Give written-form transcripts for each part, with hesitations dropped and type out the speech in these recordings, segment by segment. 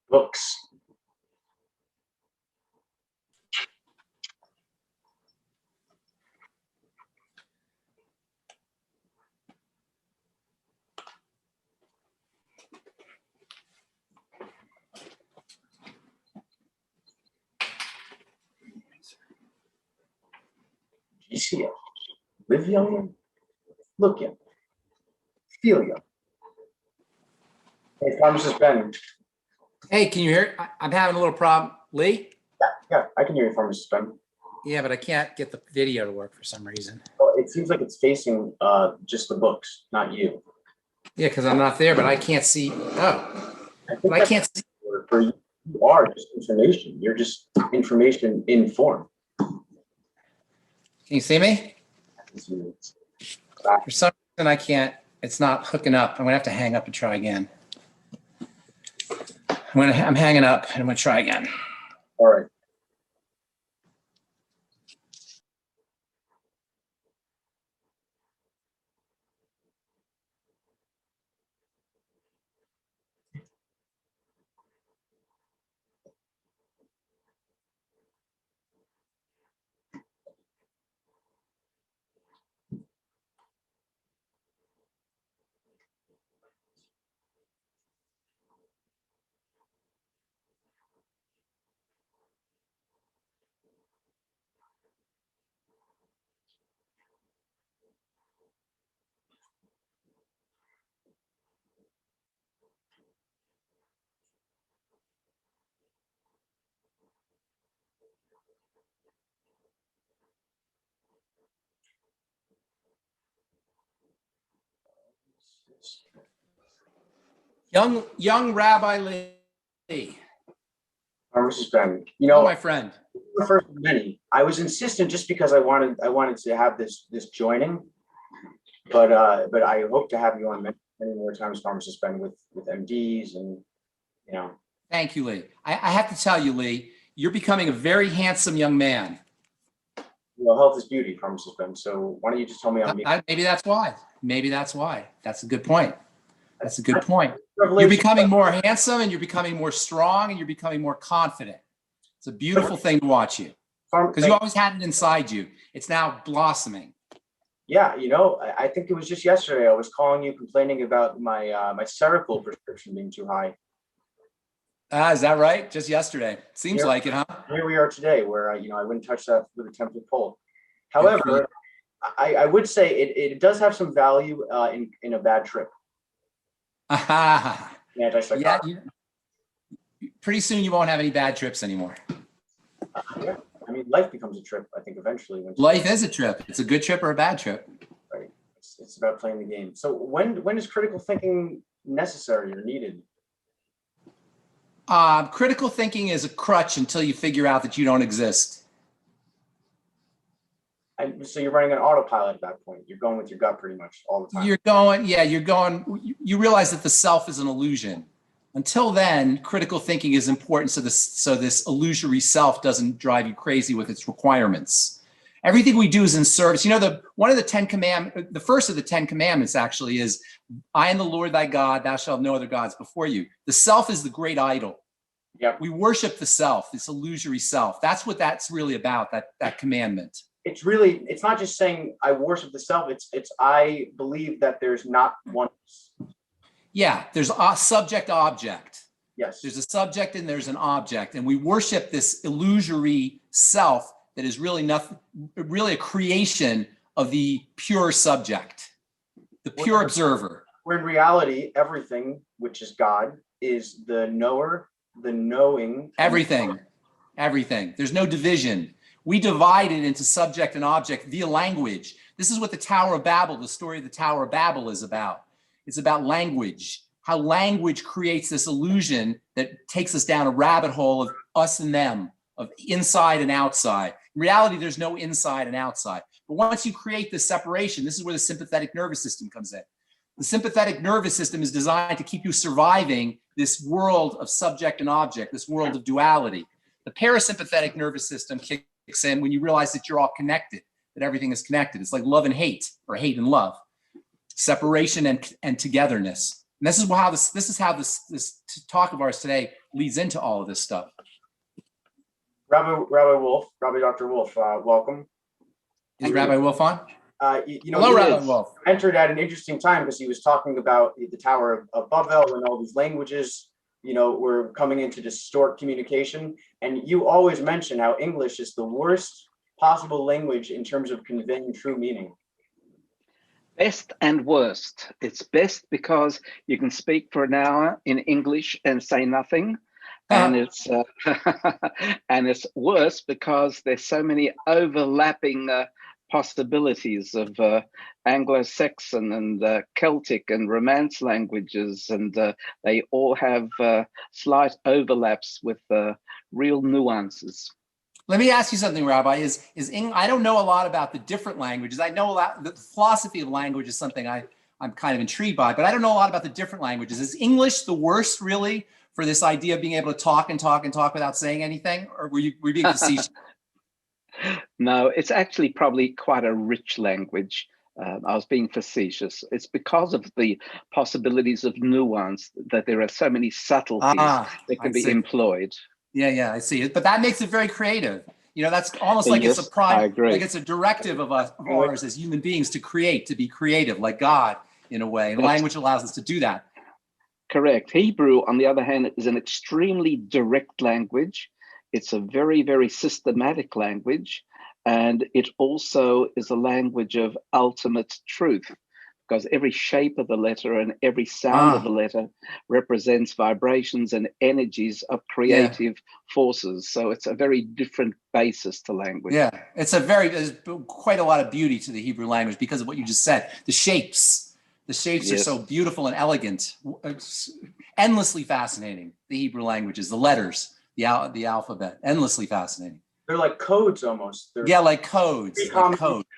Books. GCF. Live young, look young, feel young. Hey, Pharmacist Ben. Hey, can you hear? I'm having a little problem. Lee? Yeah, I can hear you, Pharmacist Ben. Yeah, but I can't get the video to work for some reason. Well, it seems like it's facing just the books, not you. Yeah, because I'm not there, but I can't see. Oh, but I can't see. For you, you are just information. You're just information in form. Can you see me? For some reason, I can't. It's not hooking up. I'm gonna have to hang up and try again. I'm hanging up and I'm gonna try again. All right. Young Rabbi Lee. Pharmacist Ben. You know, my friend. The first of many. I was insistent just because I wanted to have this joining, but I hope to have you on many more times, Pharmacist Ben, with MDs and you know. Thank you, Lee. I have to tell you, Lee, you're becoming a very handsome young man. Well, health is beauty, Pharmacist Ben. So why don't you just tell me maybe that's why. Maybe that's why. That's a good point. That's a good point. You're becoming more handsome and you're becoming more strong and you're becoming more confident. It's a beautiful thing to watch you because you always had it inside you. It's now blossoming. Yeah, you know, I think it was just yesterday I was calling you complaining about my my Seroquel prescription being too high. Is that right? Just yesterday. Seems like it, huh? Here we are today where I wouldn't touch that with a 10-foot pole. However, I would say it does have some value in a bad trip. Yeah, pretty soon you won't have any bad trips anymore. Yeah. I mean, life becomes a trip, I think, eventually. Life is a trip. It's a good trip or a bad trip. Right. It's about playing the game. So when is critical thinking necessary or needed? Critical thinking is a crutch until you figure out that you don't exist. So you're running an autopilot at that point. You're going with your gut pretty much all the time. You realize that the self is an illusion. Until then, critical thinking is important so this illusory self doesn't drive you crazy with its requirements. Everything we do is in service. You know, the first of the 10 commandments actually is, I am the Lord thy God, thou shalt have no other gods before you. The self is the great idol. Yep. We worship the self, this illusory self. That's what that's really about, that commandment. It's not just saying I worship the self. It's I believe that there's not one. Yeah, there's a subject object. Yes. There's a subject and there's an object, and we worship this illusory self that is really nothing, really a creation of the pure subject, the pure observer. Where in reality, everything, which is God, is the knower, the knowing. Everything. There's no division. We divide it into subject and object via language. This is what the Tower of Babel, the story of the Tower of Babel is about. It's about language, how language creates this illusion that takes us down a rabbit hole of us and them, of inside and outside. In reality, there's no inside and outside. But once you create this separation, this is where the sympathetic nervous system comes in. The sympathetic nervous system is designed to keep you surviving this world of subject and object, this world of duality. The parasympathetic nervous system kicks in when you realize that you're all connected, that everything is connected. It's like love and hate, or hate and love, separation and togetherness. And this is how this talk of ours today leads into all of this stuff. Rabbi Dr. Wolf, welcome. Is Rabbi Wolf on? Hello, Rabbi Wolf. Entered at an interesting time because he was talking about the Tower of Babel and all these languages, were coming in to distort communication. And you always mention how English is the worst possible language in terms of conveying true meaning. Best and worst. It's best because you can speak for an hour in English and say nothing. And it's and it's worse because there's so many overlapping possibilities of Anglo-Saxon and Celtic and Romance languages, and they all have slight overlaps with real nuances. Let me ask you something, Rabbi. I don't know a lot about the different languages. I know a lot. The philosophy of language is something I'm kind of intrigued by, but I don't know a lot about the different languages. Is English the worst, really, for this idea of being able to talk and talk and talk without saying anything, or were you being facetious? No, it's actually probably quite a rich language. I was being facetious. It's because of the possibilities of nuance that there are so many subtleties that can be employed. Yeah, I see it. But that makes it very creative. That's almost like yes, it's a prime, I agree. like it's a directive of ours as human beings to create, to be creative, like God in a way. And language allows us to do that. Correct. Hebrew, on the other hand, is an extremely direct language. It's a very, very systematic language. And it also is a language of ultimate truth, because every shape of the letter and every sound of the letter represents vibrations and energies of creative forces. So it's a very different basis to language. Yeah, there's quite a lot of beauty to the Hebrew language because of what you just said. The shapes are so beautiful and elegant. It's endlessly fascinating. The Hebrew languages, the letters, the alphabet, endlessly fascinating. They're like codes almost. They're like codes.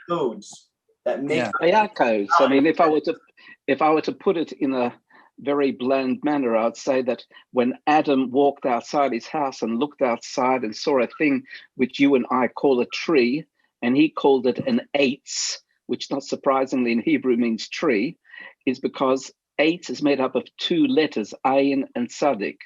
Codes. That make they are codes. I mean, if I were to put it in a very bland manner, I'd say that when Adam walked outside his house and looked outside and saw a thing which you and I call a tree, and he called it an eitz, which not surprisingly in Hebrew means tree, is because eitz is made up of two letters, ayin and tzadik.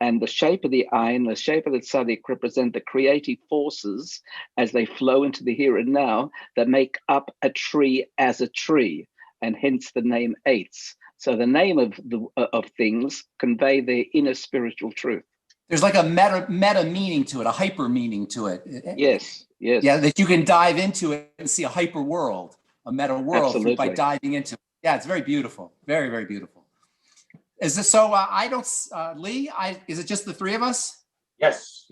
And the shape of the ayin, the shape of the tzadik represent the creative forces as they flow into the here and now that make up a tree as a tree, and hence the name eitz. So the name of things convey their inner spiritual truth. There's like a meta meaning to it, a hyper meaning to it. Yes. Yeah, that you can dive into it and see a hyper world, a meta world by diving into it. Yeah, it's very beautiful. Very, very beautiful. Is this so? Lee, is it just the three of us? Yes.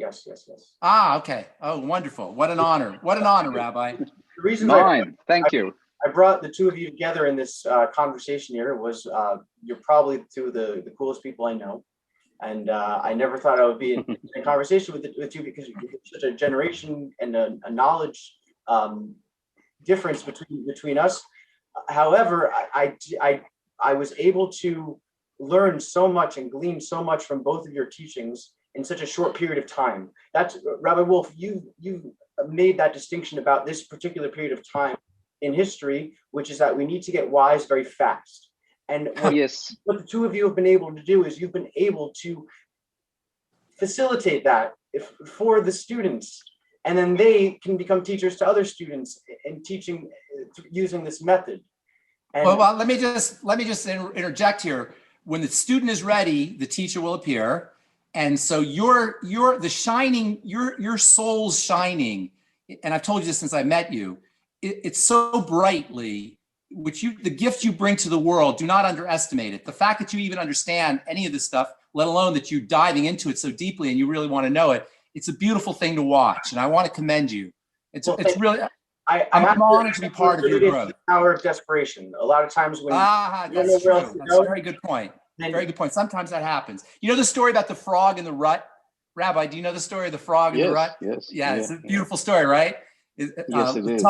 Okay. Oh, wonderful. What an honor. What an honor, Rabbi. The reason Thank you. I brought the two of you together in this conversation here was you're probably two of the coolest people I know. And I never thought I would be in a conversation with you because you're such a generation and a knowledge difference between us. However, I was able to learn so much and glean so much from both of your teachings in such a short period of time. That's Rabbi Wolf, you made that distinction about this particular period of time in history, which is that we need to get wise very fast. And what the two of you have been able to do is you've been able to facilitate that for the students, and then they can become teachers to other students in teaching using this method. And well, let me just interject here. When the student is ready, the teacher will appear. And so your soul's shining, and I've told you this since I met you, it's so brightly, the gift you bring to the world, do not underestimate it. The fact that you even understand any of this stuff, let alone that you're diving into it so deeply and you really want to know it, it's a beautiful thing to watch. And I want to commend you. It's really, I'm honored to be part of your growth. The power of desperation. A lot of times when that's true. That's a very good point. Very good point. Sometimes that happens. You know the story about the frog in the rut? Rabbi, do you know the story of the frog in the rut? Yes. Yeah, it's a beautiful story, right? Yes, it is.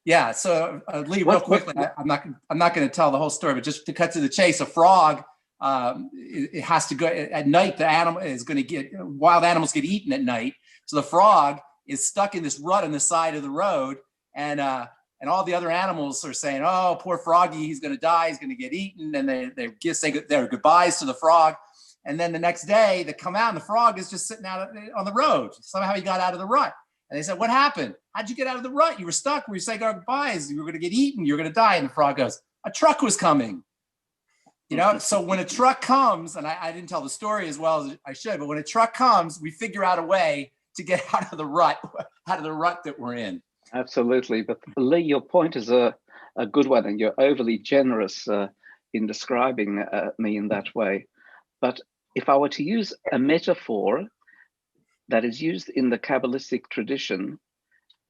Yeah. So Lee, real quickly, I'm not going to tell the whole story, but just to cut to the chase, a frog, it has to go at night. The animal is going to wild animals get eaten at night. So the frog is stuck in this rut on the side of the road, and all the other animals are saying, "Oh, poor froggy, he's going to die. He's going to get eaten." And they say their goodbyes to the frog. And then the next day they come out and the frog is just sitting out on the road. Somehow he got out of the rut. And they said, what happened? How'd you get out of the rut? You were stuck. We were saying our goodbyes. You were going to get eaten. You were going to die. And the frog goes, a truck was coming. You know, so when a truck comes, and I didn't tell the story as well as I should, but when a truck comes, we figure out a way to get out of the rut that we're in. Absolutely. But Lee, your point is a good one, and you're overly generous in describing me in that way. But if I were to use a metaphor that is used in the Kabbalistic tradition,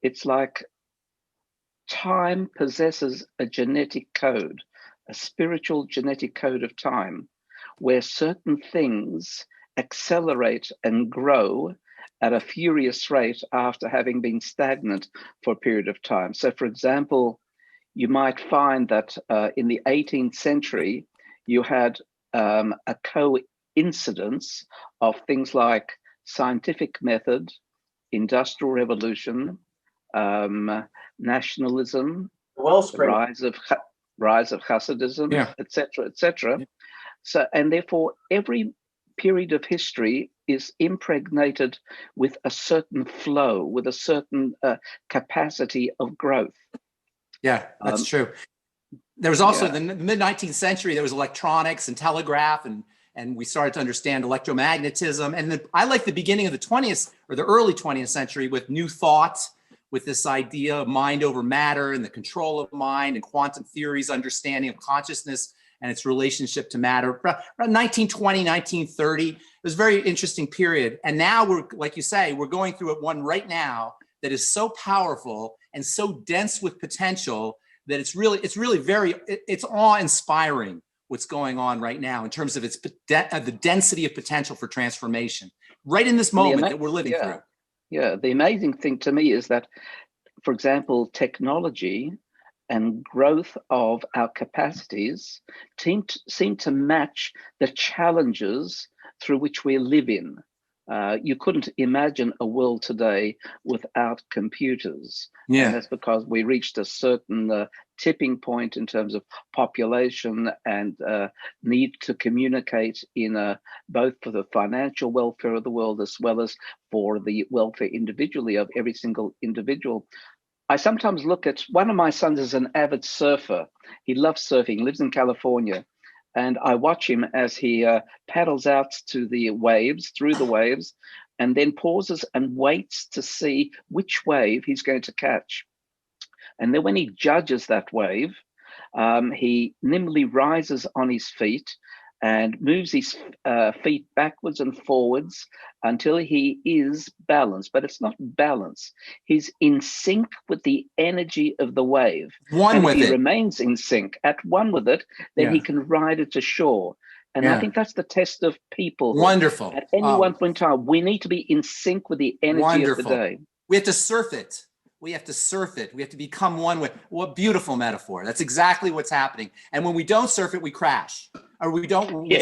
it's like time possesses a genetic code, a spiritual genetic code of time, where certain things accelerate and grow at a furious rate after having been stagnant for a period of time. So, for example, you might find that in the 18th century, you had a coincidence of things like scientific method, industrial revolution, nationalism, rise of Hasidism, etc., etc. So, and therefore, every period of history is impregnated with a certain flow, with a certain capacity of growth. Yeah, that's true. There was also in the mid-19th century, there was electronics and telegraph, and we started to understand electromagnetism. And I like the beginning of the 20th or the early 20th century with new thought, with this idea of mind over matter and the control of mind and quantum theories, understanding of consciousness and its relationship to matter. Around 1920, 1930, it was a very interesting period. And now we're, like you say, we're going through one right now that is so powerful and so dense with potential that it's awe-inspiring what's going on right now in terms of its the density of potential for transformation right in this moment that we're living through. Yeah, the amazing thing to me is that, for example, technology and growth of our capacities seem to match the challenges through which we live in. You couldn't imagine a world today without computers. Yeah, and that's because we reached a certain tipping point in terms of population and need to communicate in both for the financial welfare of the world as well as for the welfare individually of every single individual. I sometimes look at, one of my sons is an avid surfer. He loves surfing, lives in California. And I watch him as he paddles out to the waves, through the waves, and then pauses and waits to see which wave he's going to catch. And then when he judges that wave, he nimbly rises on his feet and moves his feet backwards and forwards until he is balanced. But it's not balance. He's in sync with the energy of the wave. One with it. If he remains in sync, at one with it, then he can ride it to shore. And I think that's the test of people. Wonderful. At any one point in time, we need to be in sync with the energy of the day. We have to surf it. We have to surf it. We have to become one with. What beautiful metaphor. That's exactly what's happening. And when we don't surf it, we crash. Or we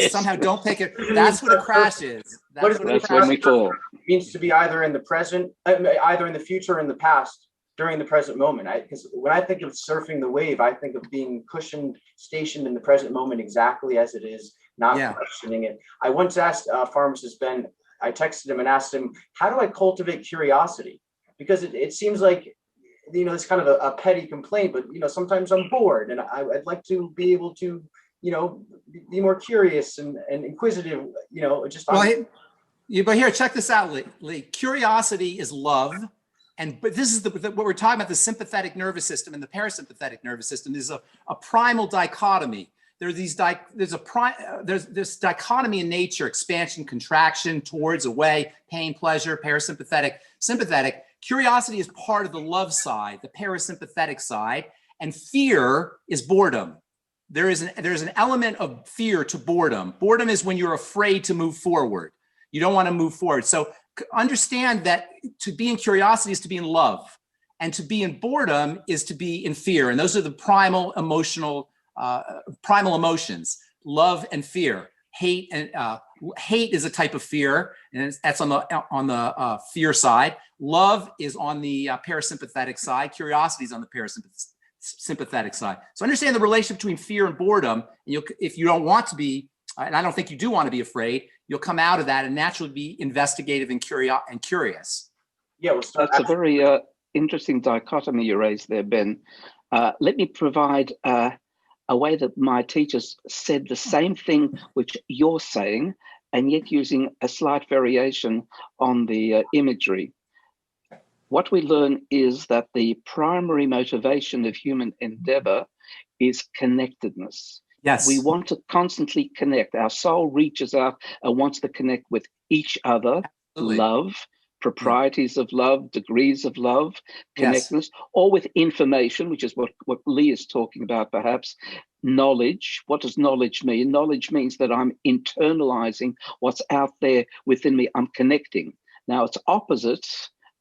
somehow don't pick it. That's what a crash is. That's when we fall. It means to be either in the present, either in the future or in the past during the present moment. Because when I think of surfing the wave, I think of being cushioned, stationed in the present moment exactly as it is, not questioning it. I once asked Pharmacist Ben, I texted him and asked him, how do I cultivate curiosity? Because it seems like, it's kind of a petty complaint, but, sometimes I'm bored and I'd like to be able to, be more curious and inquisitive, just. But here, check this out, Lee. Curiosity is love. But this is what we're talking about, the sympathetic nervous system and the parasympathetic nervous system is a primal dichotomy. There's this dichotomy in nature: expansion, contraction, towards, away, pain, pleasure, parasympathetic, sympathetic. Curiosity is part of the love side, the parasympathetic side, and fear is boredom. There's an element of fear to boredom. Boredom is when you're afraid to move forward. You don't want to move forward. So understand that to be in curiosity is to be in love, and to be in boredom is to be in fear. And those are the primal emotions: love and fear. Hate is a type of fear, and that's on the fear side. Love is on the parasympathetic side. Curiosity is on the parasympathetic side. So understand the relationship between fear and boredom. And if you don't want to be, and I don't think you do want to be afraid, you'll come out of that and naturally be investigative and curious. Yeah, we'll start. That's a very interesting dichotomy you raised there, Ben. Let me provide a way that my teachers said the same thing which you're saying, and yet using a slight variation on the imagery. What we learn is that the primary motivation of human endeavor is connectedness. Yes. We want to constantly connect. Our soul reaches out and wants to connect with each other, Absolutely. love, proprieties of love, degrees of love, connectedness, Yes. or with information, which is what Lee is talking about, perhaps. Knowledge. What does knowledge mean? Knowledge means that I'm internalizing what's out there within me. I'm connecting. Now, its opposite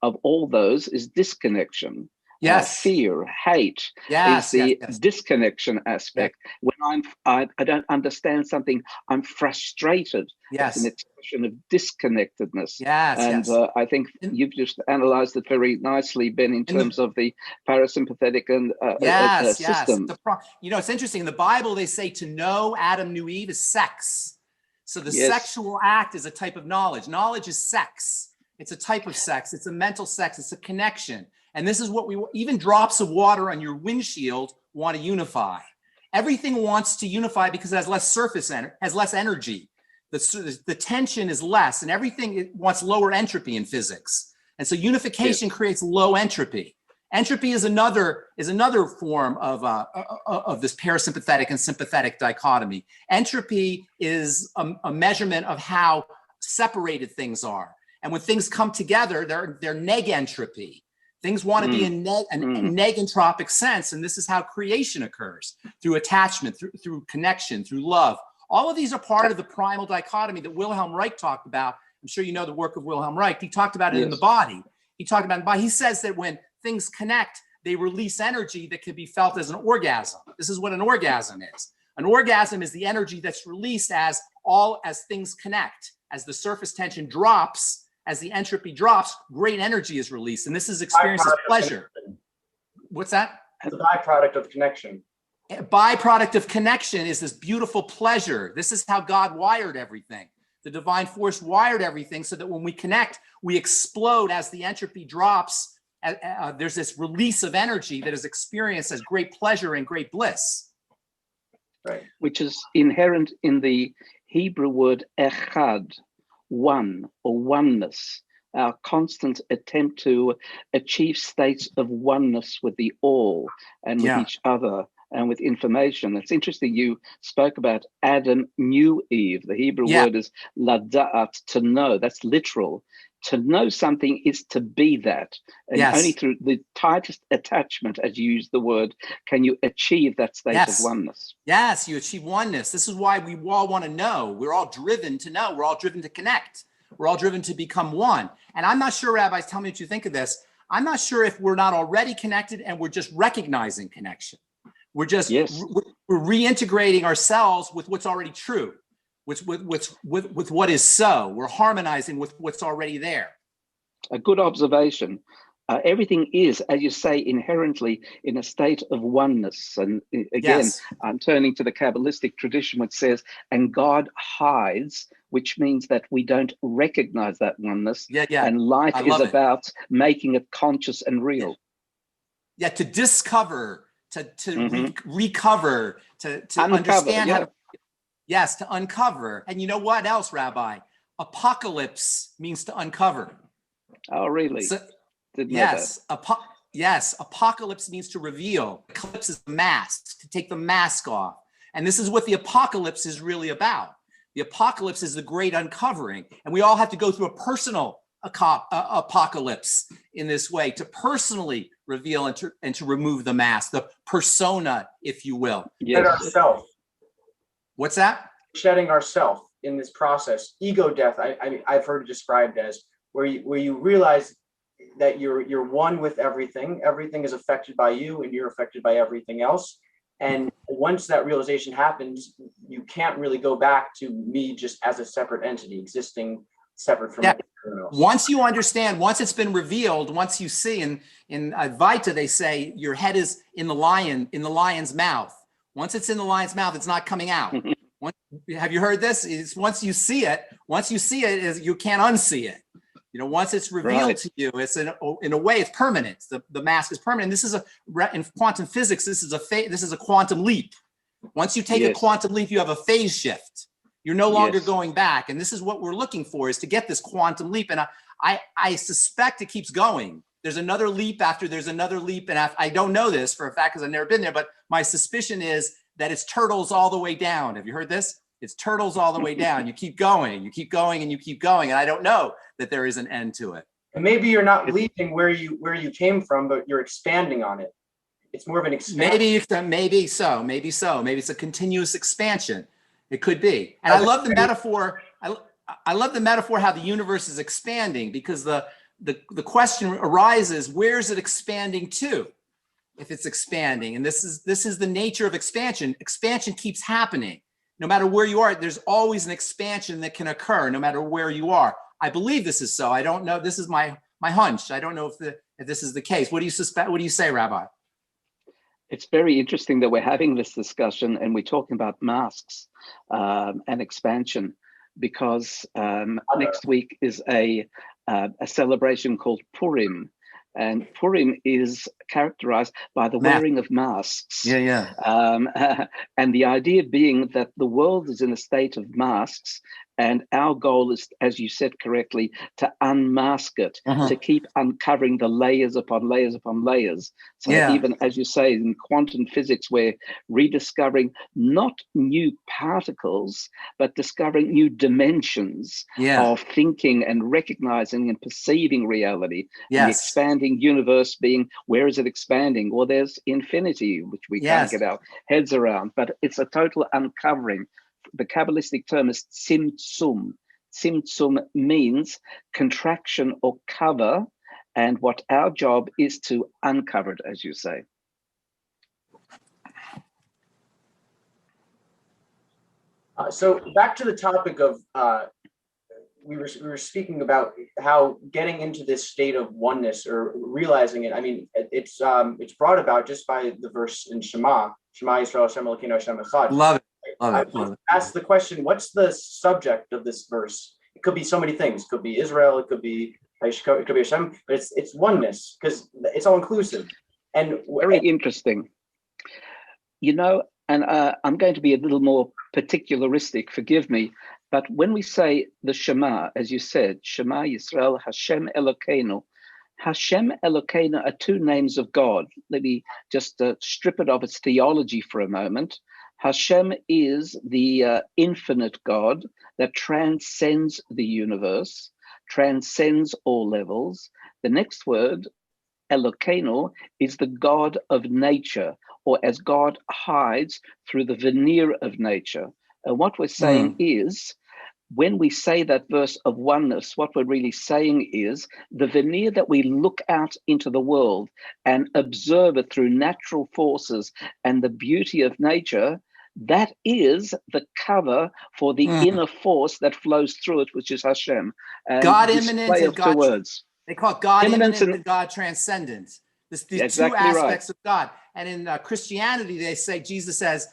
of all those is disconnection. Yes. Fear, hate Yes, is the yes. disconnection aspect. When I don't understand something, I'm frustrated. Yes. It's an expression of disconnectedness. Yes, and yes. I think you've just analyzed it very nicely, Ben, in terms of the parasympathetic and yes, system. It's interesting. In the Bible, they say to know Adam knew Eve is sex. So the Yes. sexual act is a type of knowledge. Knowledge is sex. It's a type of sex. It's a mental sex. It's a connection. And this is what even drops of water on your windshield want to unify. Everything wants to unify because it has less surface has less energy. The tension is less, and everything wants lower entropy in physics. And so unification creates low entropy. Entropy is another form of this parasympathetic and sympathetic dichotomy. Entropy is a measurement of how separated things are. And when things come together, they're negentropy. Things want to be in a negentropic sense, and this is how creation occurs, through attachment, through connection, through love. All of these are part of the primal dichotomy that Wilhelm Reich talked about. I'm sure you know the work of Wilhelm Reich. He talked about it in the body. He talked about it in the body. He says that when things connect, they release energy that can be felt as an orgasm. This is what an orgasm is. An orgasm is the energy that's released as things connect. As the surface tension drops, as the entropy drops, great energy is released. And this is experienced as pleasure. What's that? The byproduct of connection. A byproduct of connection is this beautiful pleasure. This is how God wired everything. The divine force wired everything so that when we connect, we explode as the entropy drops. There's this release of energy that is experienced as great pleasure and great bliss. Right. Which is inherent in the Hebrew word echad, one or oneness, our constant attempt to achieve states of oneness with the all and with each other and with information. It's interesting you spoke about Adam knew Eve. The Hebrew word is lada'at, to know. That's literal. To know something is to be that. And only through the tightest attachment, as you use the word, can you achieve that state of oneness. Yes, you achieve oneness. This is why we all want to know. We're all driven to know. We're all driven to connect. We're all driven to become one. And I'm not sure, rabbis, tell me what you think of this. I'm not sure if we're not already connected and we're just recognizing connection. We're just we're reintegrating ourselves with what's already true. With what is so. We're harmonizing with what's already there. A good observation. Everything is, as you say, inherently in a state of oneness. And again, I'm turning to the Kabbalistic tradition, which says, and God hides, which means that we don't recognize that oneness. And life is about making it conscious and real. To discover, to recover, to understand how to. Yes, to uncover. And you know what else, Rabbi? Apocalypse means to uncover. Oh, really? So, apocalypse means to reveal. Eclipse is the mask, to take the mask off. And this is what the apocalypse is really about. The apocalypse is the great uncovering. And we all have to go through a personal apocalypse in this way, to personally reveal and to remove the mask, the persona, if you will. Yes. Ourself. What's that? Shedding ourself in this process. Ego death, I've heard it described as where you realize that you're one with everything. Everything is affected by you and you're affected by everything else. And once that realization happens, you can't really go back to me just as a separate entity existing separate from everyone else. Once you understand, once it's been revealed, once you see in Advaita, they say your head is in the lion's mouth. Once it's in the lion's mouth, it's not coming out. Have you heard this? It's once you see it, you can't unsee it. You know, once it's revealed to you, it's in a way, it's permanent. The mask is permanent. This is in quantum physics, this is a quantum leap. Once you take a quantum leap, you have a phase shift. You're no longer going back. And this is what we're looking for, is to get this quantum leap. And I suspect it keeps going. There's another leap after there's another leap. And I don't know this for a fact because I've never been there, but my suspicion is that it's turtles all the way down. Have you heard this? It's turtles all the way down. You keep going, and you keep going. And I don't know that there is an end to it. And maybe you're not leaving where you came from, but you're expanding on it. It's more of an expansion. Maybe so. Maybe it's a continuous expansion. It could be. And I love the metaphor. I love the metaphor how the universe is expanding, because the question arises, where is it expanding to? If it's expanding, and this is the nature of expansion. Expansion keeps happening. No matter where you are, there's always an expansion that can occur no matter where you are. I believe this is so. I don't know. This is my hunch. I don't know if this is the case. What do you suspect? What do you say, Rabbi? It's very interesting that we're having this discussion and we're talking about masks and expansion, because next week is a celebration called Purim. And Purim is characterized by the wearing of masks. And the idea being that the world is in a state of masks, and our goal is, as you said correctly, to unmask it, to keep uncovering the layers upon layers upon layers. So even as you say, in quantum physics, we're rediscovering not new particles, but discovering new dimensions of thinking and recognizing and perceiving reality. And the expanding universe being, where is it expanding? Well, there's infinity, which we can't get our heads around, but it's a total uncovering. The Kabbalistic term is tzimtzum. Tzimtzum means contraction or cover, and what our job is to uncover it, as you say. So back to the topic of we were speaking about how getting into this state of oneness, or realizing it. I mean, it's brought about just by the verse in Shema Yisrael Hashem Elokeinu Hashem Echad. Love it. I asked the question, what's the subject of this verse? It could be so many things. It could be Israel, it could be Hashem, but it's oneness, because it's all inclusive. And very interesting. You know, and I'm going to be a little more particularistic, forgive me, but when we say the Shema, as you said, Shema Yisrael Hashem Elokeinu, Hashem Elokeinu are two names of God. Let me just strip it of its theology for a moment. Hashem is the infinite God that transcends the universe, transcends all levels. The next word, Elokeinu, is the God of nature, or as God hides through the veneer of nature. And what we're saying is, when we say that verse of oneness, what we're really saying is the veneer that we look out into the world and observe it through natural forces and the beauty of nature, that is the cover for the inner force that flows through it, which is Hashem. And God immanent and God, words. They call it God immanent and God transcendent. These exactly two aspects of God. And in Christianity, they say, Jesus says,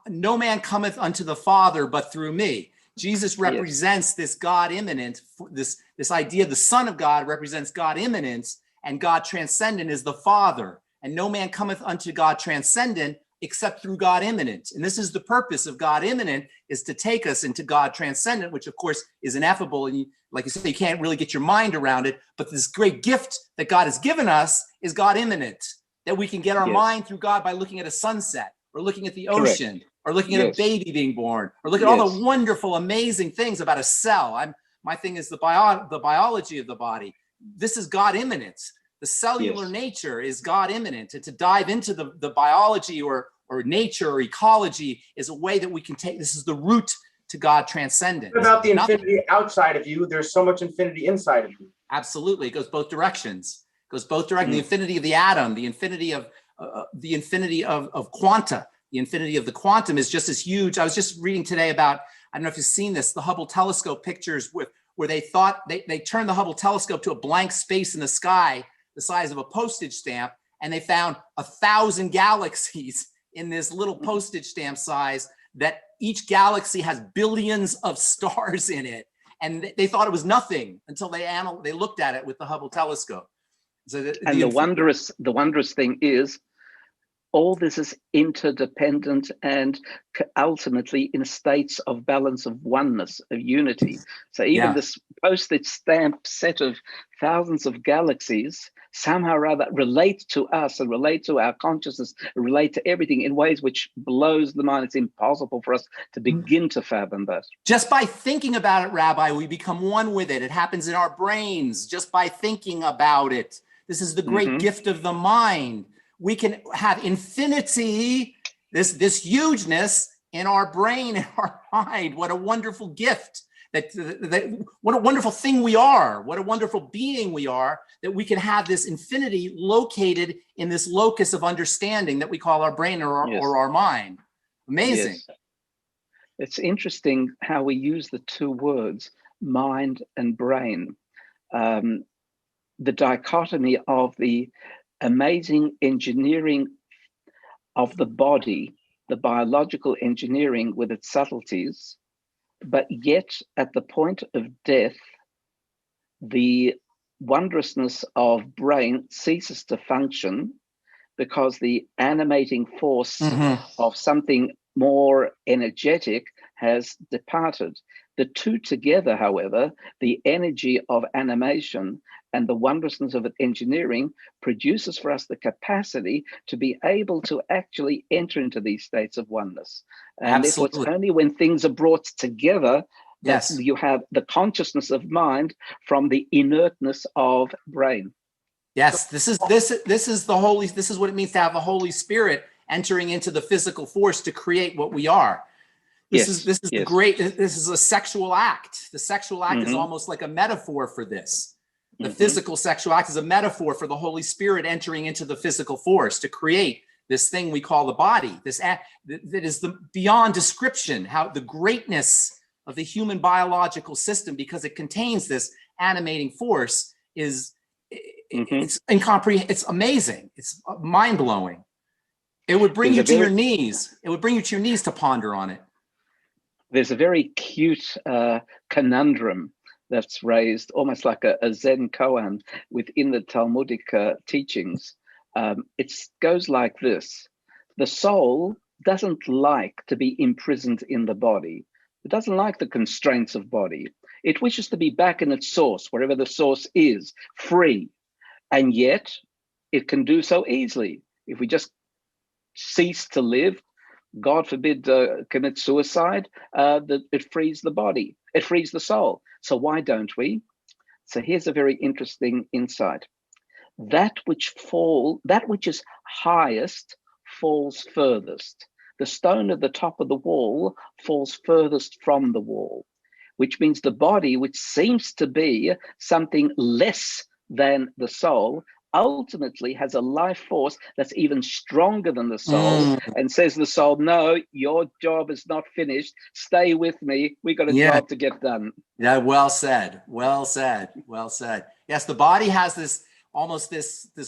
no man cometh unto the Father but through me. Jesus represents this God immanent, this idea, the Son of God represents God immanent, and God transcendent is the Father. And no man cometh unto God transcendent except through God immanent. And this is the purpose of God immanent, is to take us into God transcendent, which of course is ineffable. And like you said, you can't really get your mind around it. But this great gift that God has given us is God immanent, that we can get our mind through God by looking at a sunset, or looking at the ocean, or looking at a baby being born, or look at all the wonderful, amazing things about a cell. My thing is the biology of the body. This is God immanent. The cellular nature is God immanent. And to dive into the biology or nature or ecology is a way that we can take. This is the root to God transcendent. What about the infinity outside of you? There's so much infinity inside of you. Absolutely, it goes both directions. It goes both directions. The infinity of the atom, the infinity of quanta. The infinity of the quantum is just as huge. I was just reading today about, I don't know if you've seen this, the Hubble telescope pictures where they thought they turned the Hubble telescope to a blank space in the sky, the size of a postage stamp, and they found 1,000 galaxies in this little postage stamp size that each galaxy has billions of stars in it. And they thought it was nothing until they looked at it with the Hubble telescope. So the wondrous thing is, all this is interdependent and ultimately in states of balance, of oneness, of unity. So even this postage stamp set of thousands of galaxies somehow or other relate to us and relate to our consciousness, relate to everything in ways which blows the mind. It's impossible for us to begin to fathom that. Just by thinking about it, Rabbi, we become one with it. It happens in our brains just by thinking about it. This is the great gift of the mind. We can have infinity, this hugeness in our brain, in our mind. What a wonderful gift. What a wonderful thing we are. What a wonderful being we are, that we can have this infinity located in this locus of understanding that we call our brain or our mind. Amazing. Yes. It's interesting how we use the two words, mind and brain. The dichotomy of the amazing engineering of the body, the biological engineering with its subtleties, but yet at the point of death, the wondrousness of brain ceases to function because the animating force of something more energetic has departed. The two together, however, the energy of animation and the wondrousness of engineering produces for us the capacity to be able to actually enter into these states of oneness. And therefore, it's only when things are brought together that you have the consciousness of mind from the inertness of brain. Yes, this is what it means to have the Holy Spirit entering into the physical force to create what we are. This is a sexual act. The sexual act is almost like a metaphor for this. The physical sexual act is a metaphor for the Holy Spirit entering into the physical force to create this thing we call the body. That is beyond description, how the greatness of the human biological system, because it contains this animating force, it's incomprehensible. It's amazing. It's mind-blowing. It would bring you to your knees. It would bring you to your knees to ponder on it. There's a very cute conundrum that's raised, almost like a Zen koan within the Talmudic teachings. It goes like this. The soul doesn't like to be imprisoned in the body. It doesn't like the constraints of body. It wishes to be back in its source, wherever the source is, free. And yet it can do so easily. If we just cease to live, God forbid, commit suicide, it frees the body, it frees the soul. So why don't we? So here's a very interesting insight. That which is highest falls furthest. The stone at the top of the wall falls furthest from the wall, which means the body, which seems to be something less than the soul, ultimately has a life force that's even stronger than the soul and says to the soul, no, your job is not finished. Stay with me. We got a job to get done. Yeah, well said. Well said. Well said. Yes, the body has this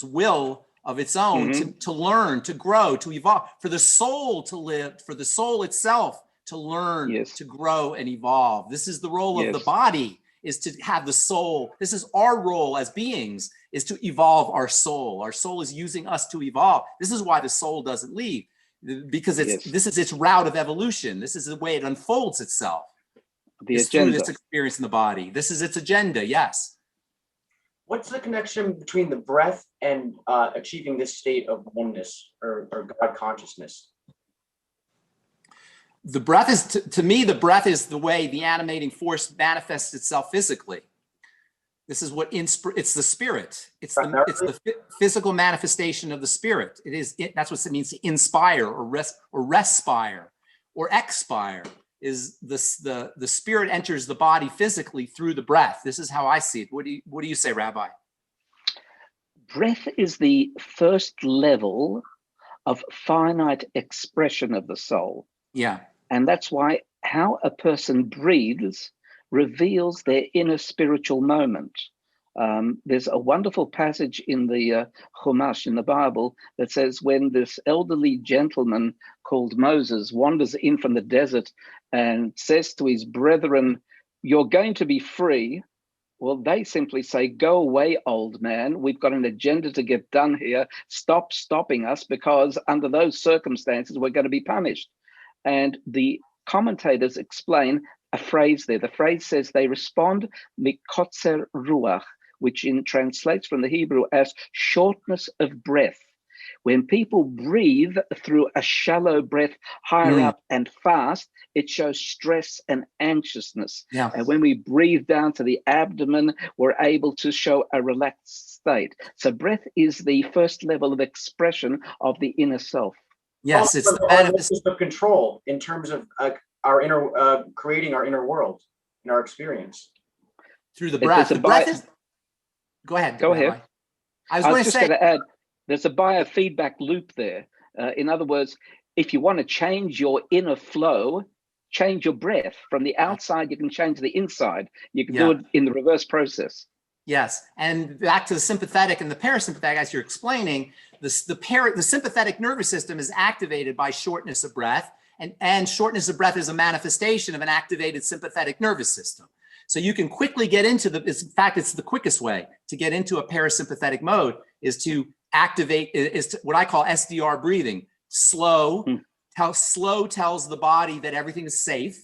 will of its own to learn, to grow, to evolve, for the soul to live, for the soul itself to learn, to grow and evolve. This is the role of the body, is to have the soul. This is our role as beings, is to evolve our soul. Our soul is using us to evolve. This is why the soul doesn't leave, because this is its route of evolution. This is the way it unfolds itself. Through this experience in the body. This is its agenda, yes. What's the connection between the breath and achieving this state of oneness or God consciousness? The breath is, to me, the breath is the way the animating force manifests itself physically. This is what it's the spirit. It's the physical manifestation of the spirit. That's what it means to inspire or respire or expire. Is the spirit enters the body physically through the breath. This is how I see it. What do you say, Rabbi? Breath is the first level of finite expression of the soul. Yeah. And that's why how a person breathes reveals their inner spiritual moment. There's a wonderful passage in the Chumash, in the Bible, that says when this elderly gentleman called Moses wanders in from the desert and says to his brethren, "You're going to be free," well, they simply say, "Go away, old man. We've got an agenda to get done here. Stop stopping us, because under those circumstances, we're going to be punished." And the commentators explain a phrase there. The phrase says they respond mikotzer ruach, which translates from the Hebrew as shortness of breath. When people breathe through a shallow breath higher up and fast, it shows stress and anxiousness. Yeah. And when we breathe down to the abdomen, we're able to show a relaxed state. So breath is the first level of expression of the inner self. Yes, it's the manifestation of control in terms of our inner, creating our inner world in our experience. Through the breath. The breath is... Go ahead. Go ahead. I was just going to add, there's a biofeedback loop there. In other words, if you want to change your inner flow, change your breath. From the outside, you can change the inside. You can do it in the reverse process. Yes, and back to the sympathetic and the parasympathetic, as you're explaining, the sympathetic nervous system is activated by shortness of breath, and shortness of breath is a manifestation of an activated sympathetic nervous system. So you can quickly get into in fact, it's the quickest way to get into a parasympathetic mode is to activate, what I call SDR breathing. Slow tells the body that everything is safe.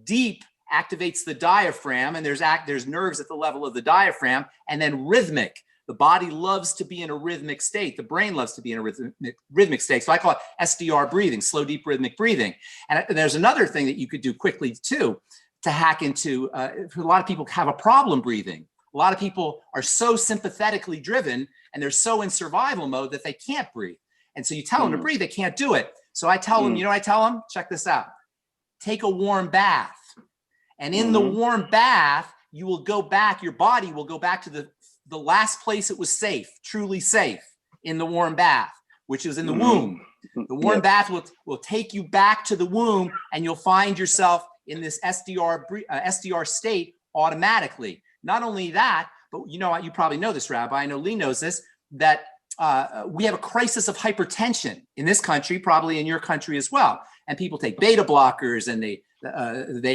Deep activates the diaphragm, and there's nerves at the level of the diaphragm, and then rhythmic. The body loves to be in a rhythmic state. The brain loves to be in a rhythmic state. So I call it SDR breathing, slow, deep, rhythmic breathing. And there's another thing that you could do quickly too, to hack into. A lot of people have a problem breathing. A lot of people are so sympathetically driven and they're so in survival mode that they can't breathe. And so you tell them to breathe, they can't do it. So I tell them, I tell them, check this out. Take a warm bath. And in the warm bath, you will go back, your body will go back to the last place it was safe, truly safe, in the warm bath, which is in the womb. The warm bath will take you back to the womb, and you'll find yourself in this SDR state automatically. Not only that, but you probably know this, Rabbi, I know Lee knows this, that we have a crisis of hypertension in this country, probably in your country as well. And people take beta blockers, and they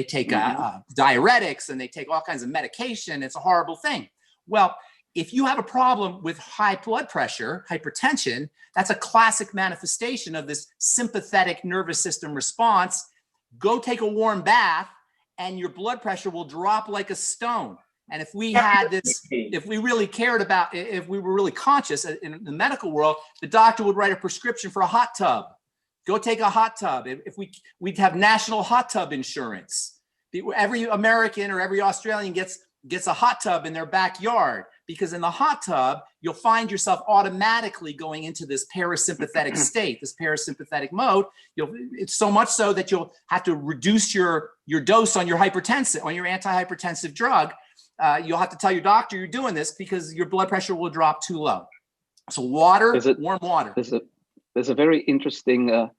take diuretics, and they take all kinds of medication. It's a horrible thing. Well, if you have a problem with high blood pressure, hypertension, that's a classic manifestation of this sympathetic nervous system response. Go take a warm bath, and your blood pressure will drop like a stone. And if we had this, if we really cared about, if we were really conscious in the medical world, the doctor would write a prescription for a hot tub. Go take a hot tub. If we'd have national hot tub insurance. Every American or every Australian gets a hot tub in their backyard, because in the hot tub, you'll find yourself automatically going into this parasympathetic state, this parasympathetic mode. It's so much so that you'll have to reduce your dose on your antihypertensive drug. You'll have to tell your doctor you're doing this because your blood pressure will drop too low. So warm water. There's a very interesting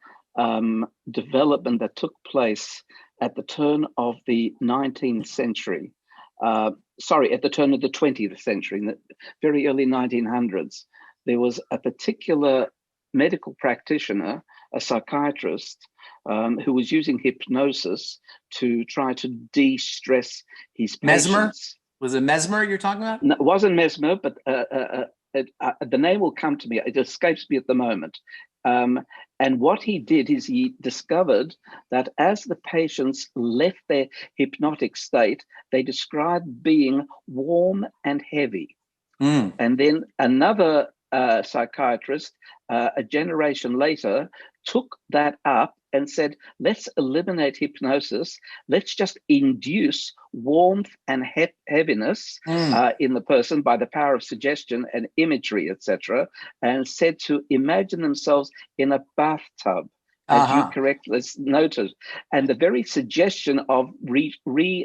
development that took place at the turn of the 19th century. At the turn of the 20th century, in the very early 1900s. There was a particular medical practitioner, a psychiatrist, who was using hypnosis to try to de-stress his patients. Mesmer? Was it Mesmer you're talking about? No, it wasn't Mesmer, but the name will come to me. It escapes me at the moment. And what he did is he discovered that as the patients left their hypnotic state, they described being warm and heavy. And then another psychiatrist, a generation later, took that up and said, let's eliminate hypnosis. Let's just induce warmth and heaviness in the person by the power of suggestion and imagery, etc., and said to imagine themselves in a bathtub, as you correctly noted. And the very suggestion of reliving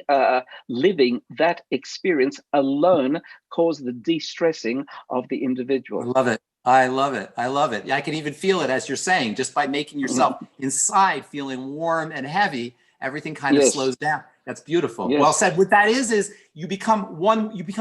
that experience alone caused the de-stressing of the individual. I love it. I love it. I love it. I can even feel it as you're saying, just by making yourself inside feeling warm and heavy, everything kind of slows down. That's beautiful. Yes. Well said. What that is you become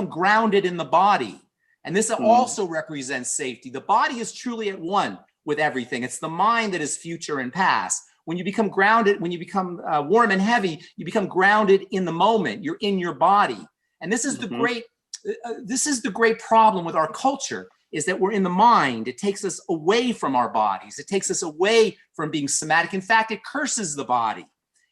grounded in the body. And this also represents safety. The body is truly at one with everything. It's the mind that is future and past. When you become grounded, when you become warm and heavy, you become grounded in the moment. You're in your body. And this is the great problem with our culture, is that we're in the mind. It takes us away from our bodies. It takes us away from being somatic. In fact, it curses the body.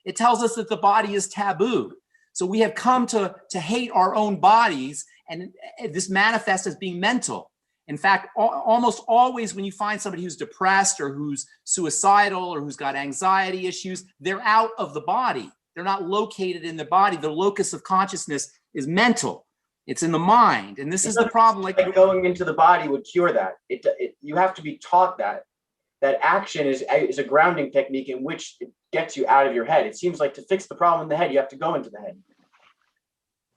It tells us that the body is taboo. So we have come to hate our own bodies, and this manifests as being mental. In fact, almost always when you find somebody who's depressed or who's suicidal or who's got anxiety issues, they're out of the body. They're not located in the body. The locus of consciousness is mental. It's in the mind. And this is the problem. Like going into the body would cure that. You have to be taught that action is a grounding technique in which it gets you out of your head. It seems like to fix the problem in the head, you have to go into the head.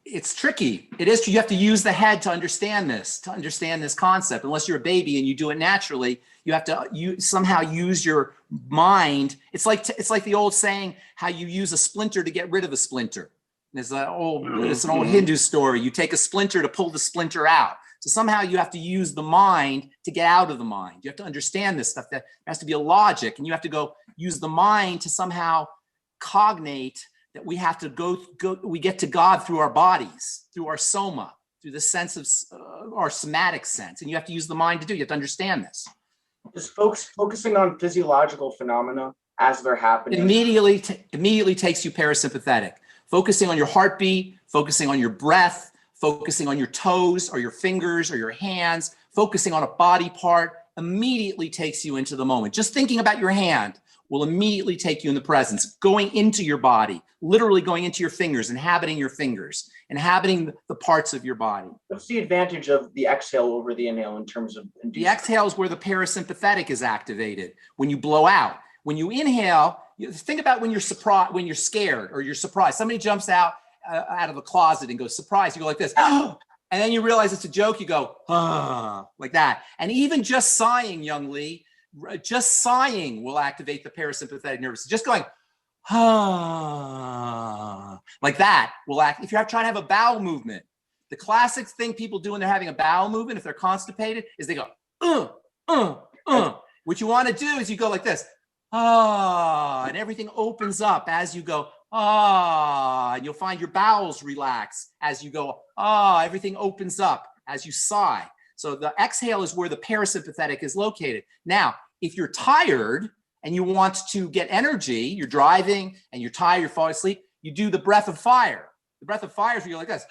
It's tricky. It is true. You have to use the head to understand this concept. Unless you're a baby and you do it naturally, you have to somehow use your mind. It's like the old saying, how you use a splinter to get rid of a splinter. It's an old Hindu story. You take a splinter to pull the splinter out. So somehow you have to use the mind to get out of the mind. You have to understand this stuff. There has to be a logic, and you have to go use the mind to somehow cognate that we have to we get to God through our bodies, through our soma, through the sense of our somatic sense. And you have to use the mind to do it. You have to understand this. Just focusing on physiological phenomena as they're happening. Immediately takes you parasympathetic. Focusing on your heartbeat, focusing on your breath, focusing on your toes or your fingers or your hands, focusing on a body part immediately takes you into the moment. Just thinking about your hand will immediately take you in the presence, going into your body, literally going into your fingers, inhabiting your fingers, inhabiting the parts of your body. What's the advantage of the exhale over the inhale in terms of inducing? The exhale is where the parasympathetic is activated. When you blow out, when you inhale, think about when you're surprised, when you're scared or you're surprised. Somebody jumps out of a closet and goes surprised. You go like this, and then you realize it's a joke. You go, like that. And even just sighing, young Lee, just sighing will activate the parasympathetic nervous system. Just going, like that will act. If you're trying to have a bowel movement, the classic thing people do when they're having a bowel movement, if they're constipated, is they go, What you want to do is you go like this, and everything opens up as you go, and you'll find your bowels relax as you go, everything opens up as you sigh. So the exhale is where the parasympathetic is located. Now, if you're tired and you want to get energy, you're driving and you're tired, you're falling asleep, you do the breath of fire. The breath of fire is where you're like this,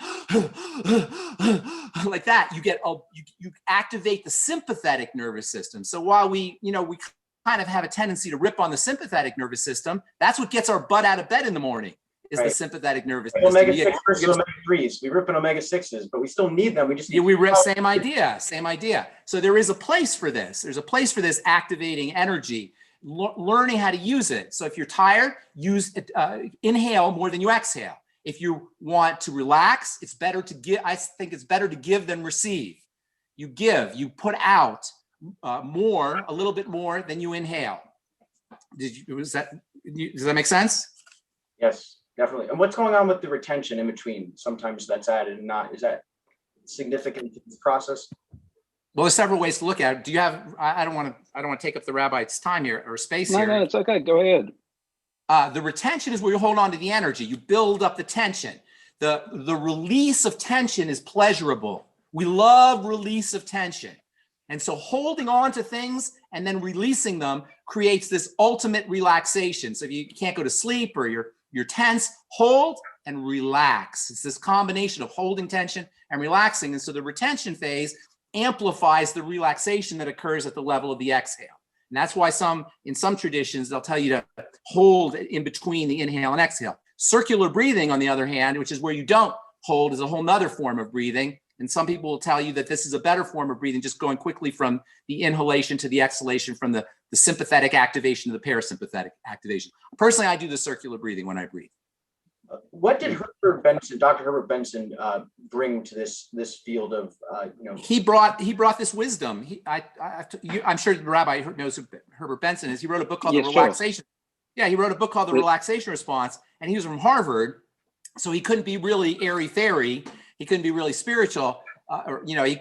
like that. You activate the sympathetic nervous system. So while we kind of have a tendency to rip on the sympathetic nervous system, that's what gets our butt out of bed in the morning. Is right. The sympathetic nervous system. Omega-6 versus omega-3s. We rip in omega-6s, but we still need them. We just we rip. Same idea. So there is a place for this. There's a place for this activating energy, learning how to use it. So if you're tired, inhale more than you exhale. If you want to relax, it's better to give. I think it's better to give than receive. You give. You put out a little bit more than you inhale. Does that make sense? Yes. Definitely. And what's going on with the retention in between? Sometimes that's added and not. Is that significant to this process? Well, there's several ways to look at it. Do you have? I don't want to take up the rabbi's time here or space here. No, it's okay. Go ahead. The retention is where you hold on to the energy. You build up the tension. The release of tension is pleasurable. We love release of tension. And so holding on to things and then releasing them creates this ultimate relaxation. So if you can't go to sleep or you're tense, hold and relax. It's this combination of holding tension and relaxing. And so the retention phase amplifies the relaxation that occurs at the level of the exhale. And that's why in some traditions, they'll tell you to hold in between the inhale and exhale. Circular breathing, on the other hand, which is where you don't hold, is a whole nother form of breathing. And some people will tell you that this is a better form of breathing, just going quickly from the inhalation to the exhalation, from the sympathetic activation to the parasympathetic activation. Personally, I do the circular breathing when I breathe. What did Dr. Herbert Benson, bring to this field of, He brought this wisdom. I'm sure the rabbi knows who Herbert Benson is. He wrote a book called The Relaxation. Sure. Yeah, he wrote a book called The Relaxation Response, and he was from Harvard. So he couldn't be really airy-fairy. He couldn't be really spiritual.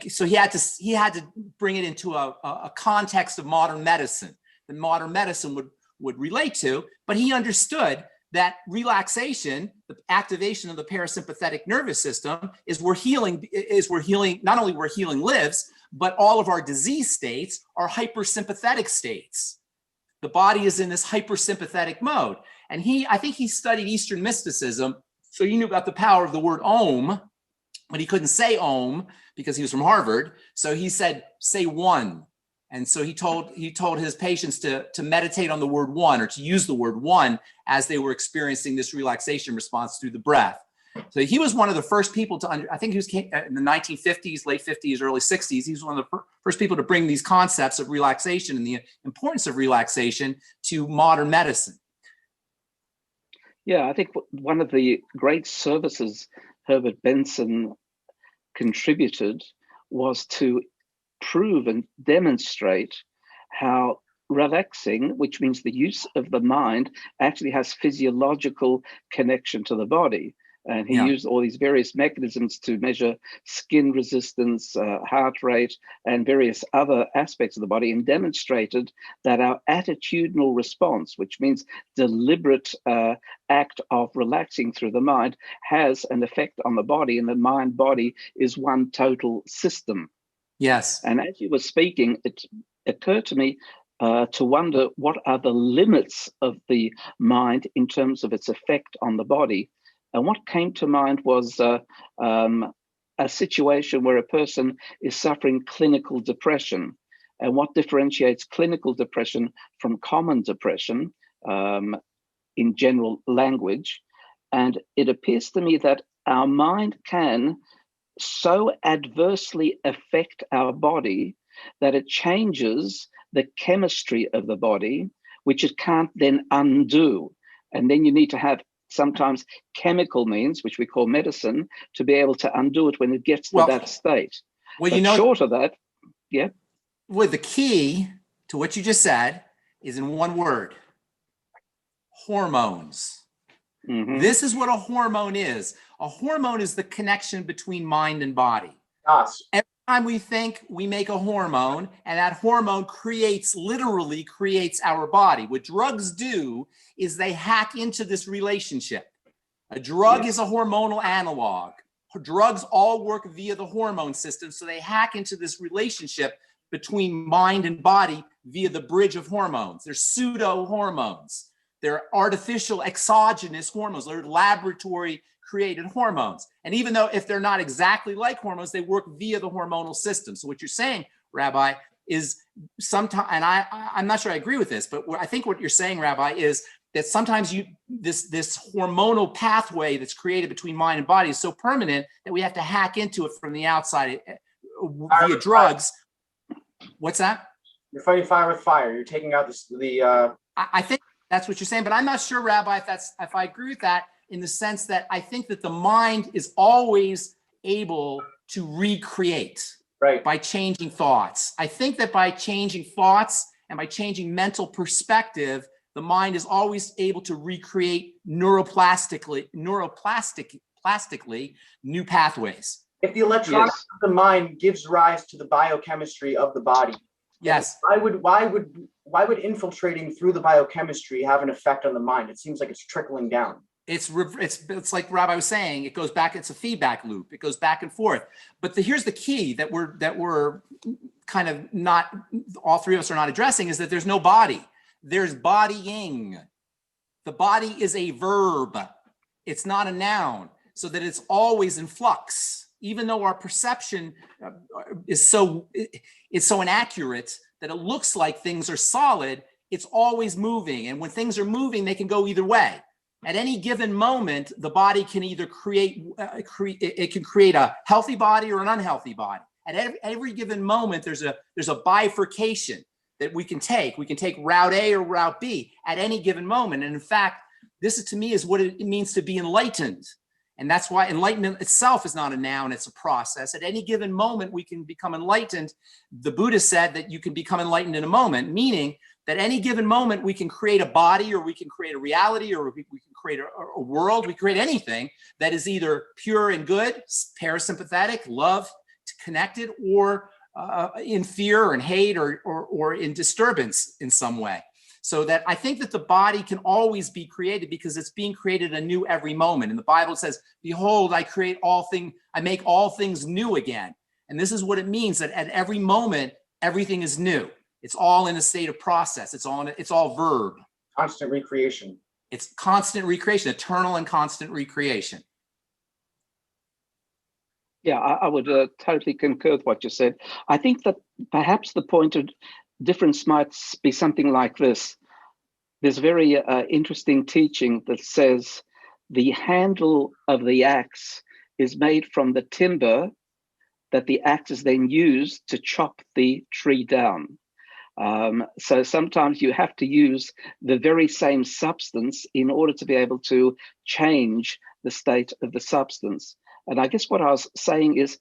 So he had to bring it into a context of modern medicine that modern medicine would relate to. But he understood that relaxation, the activation of the parasympathetic nervous system, is where healing. Not only where healing lives, but all of our disease states are hypersympathetic states. The body is in this hypersympathetic mode. And I think he studied Eastern mysticism, so he knew about the power of the word Om, but he couldn't say Om because he was from Harvard. So he said, say one. And so he told his patients to meditate on the word one, or to use the word one as they were experiencing this relaxation response through the breath. So he was one of the first people I think he was in the 1950s, late 50s, early 60s. He was one of the first people to bring these concepts of relaxation and the importance of relaxation to modern medicine. Yeah, I think one of the great services Herbert Benson contributed was to prove and demonstrate how relaxing, which means the use of the mind, actually has physiological connection to the body. And he used all these various mechanisms to measure skin resistance, heart rate, and various other aspects of the body, and demonstrated that our attitudinal response, which means deliberate act of relaxing through the mind, has an effect on the body, and the mind-body is one total system. Yes. And as you were speaking, it occurred to me to wonder what are the limits of the mind in terms of its effect on the body. And what came to mind was a situation where a person is suffering clinical depression. And what differentiates clinical depression from common depression in general language. And it appears to me that our mind can so adversely affect our body that it changes the chemistry of the body, which it can't then undo. And then you need to have sometimes chemical means, which we call medicine, to be able to undo it when it gets to that state. Well, but short of that, yeah. Well, the key to what you just said is in one word: hormones. Mm-hmm. This is what a hormone is. A hormone is the connection between mind and body. Yes. Every time we think, we make a hormone, and that hormone literally creates our body. What drugs do is they hack into this relationship. A drug is a hormonal analog. Drugs all work via the hormone system, so they hack into this relationship between mind and body via the bridge of hormones. They're pseudo hormones. They're artificial exogenous hormones. They're laboratory created hormones. And even though if they're not exactly like hormones, they work via the hormonal system. So what you're saying, Rabbi, is sometimes, and I'm not sure I agree with this, but I think what you're saying, Rabbi, is that sometimes this hormonal pathway that's created between mind and body is so permanent that we have to hack into it from the outside via drugs. What's that? You're fighting fire with fire. You're taking out I think that's what you're saying, but I'm not sure, Rabbi, if I agree with that, in the sense that I think that the mind is always able to recreate by changing thoughts. I think that by changing thoughts and by changing mental perspective, the mind is always able to recreate neuroplastically new pathways. If the electronics of the mind gives rise to the biochemistry of the body, why would infiltrating through the biochemistry have an effect on the mind? It seems like it's trickling down. It's like Rabbi was saying, it goes back, it's a feedback loop. It goes back and forth. But here's the key that we're kind of not, all three of us are not addressing, is that there's no body. There's bodying. The body is a verb. It's not a noun, so that it's always in flux. Even though our perception is so inaccurate that it looks like things are solid, it's always moving. And when things are moving, they can go either way. At any given moment, the body can either create a healthy body or an unhealthy body. At every given moment, there's a bifurcation that we can take. We can take route A or route B at any given moment. And in fact, this to me is what it means to be enlightened. And that's why enlightenment itself is not a noun, it's a process. At any given moment, we can become enlightened. The Buddha said that you can become enlightened in a moment, meaning that any given moment, we can create a body, or we can create a reality, or we can create a world, we create anything that is either pure and good, parasympathetic, love, connected, or in fear and hate or in disturbance in some way. So that I think that the body can always be created because it's being created anew every moment. And the Bible says, behold, I make all things new again. And this is what it means, that at every moment, everything is new. It's all in a state of process. It's all verb. Constant recreation. It's constant recreation, eternal and constant recreation. Yeah, I would totally concur with what you said. I think that perhaps the point of difference might be something like this. There's very interesting teaching that says the handle of the axe is made from the timber that the axe is then used to chop the tree down. So sometimes you have to use the very same substance in order to be able to change the state of the substance. And I guess what I was saying is,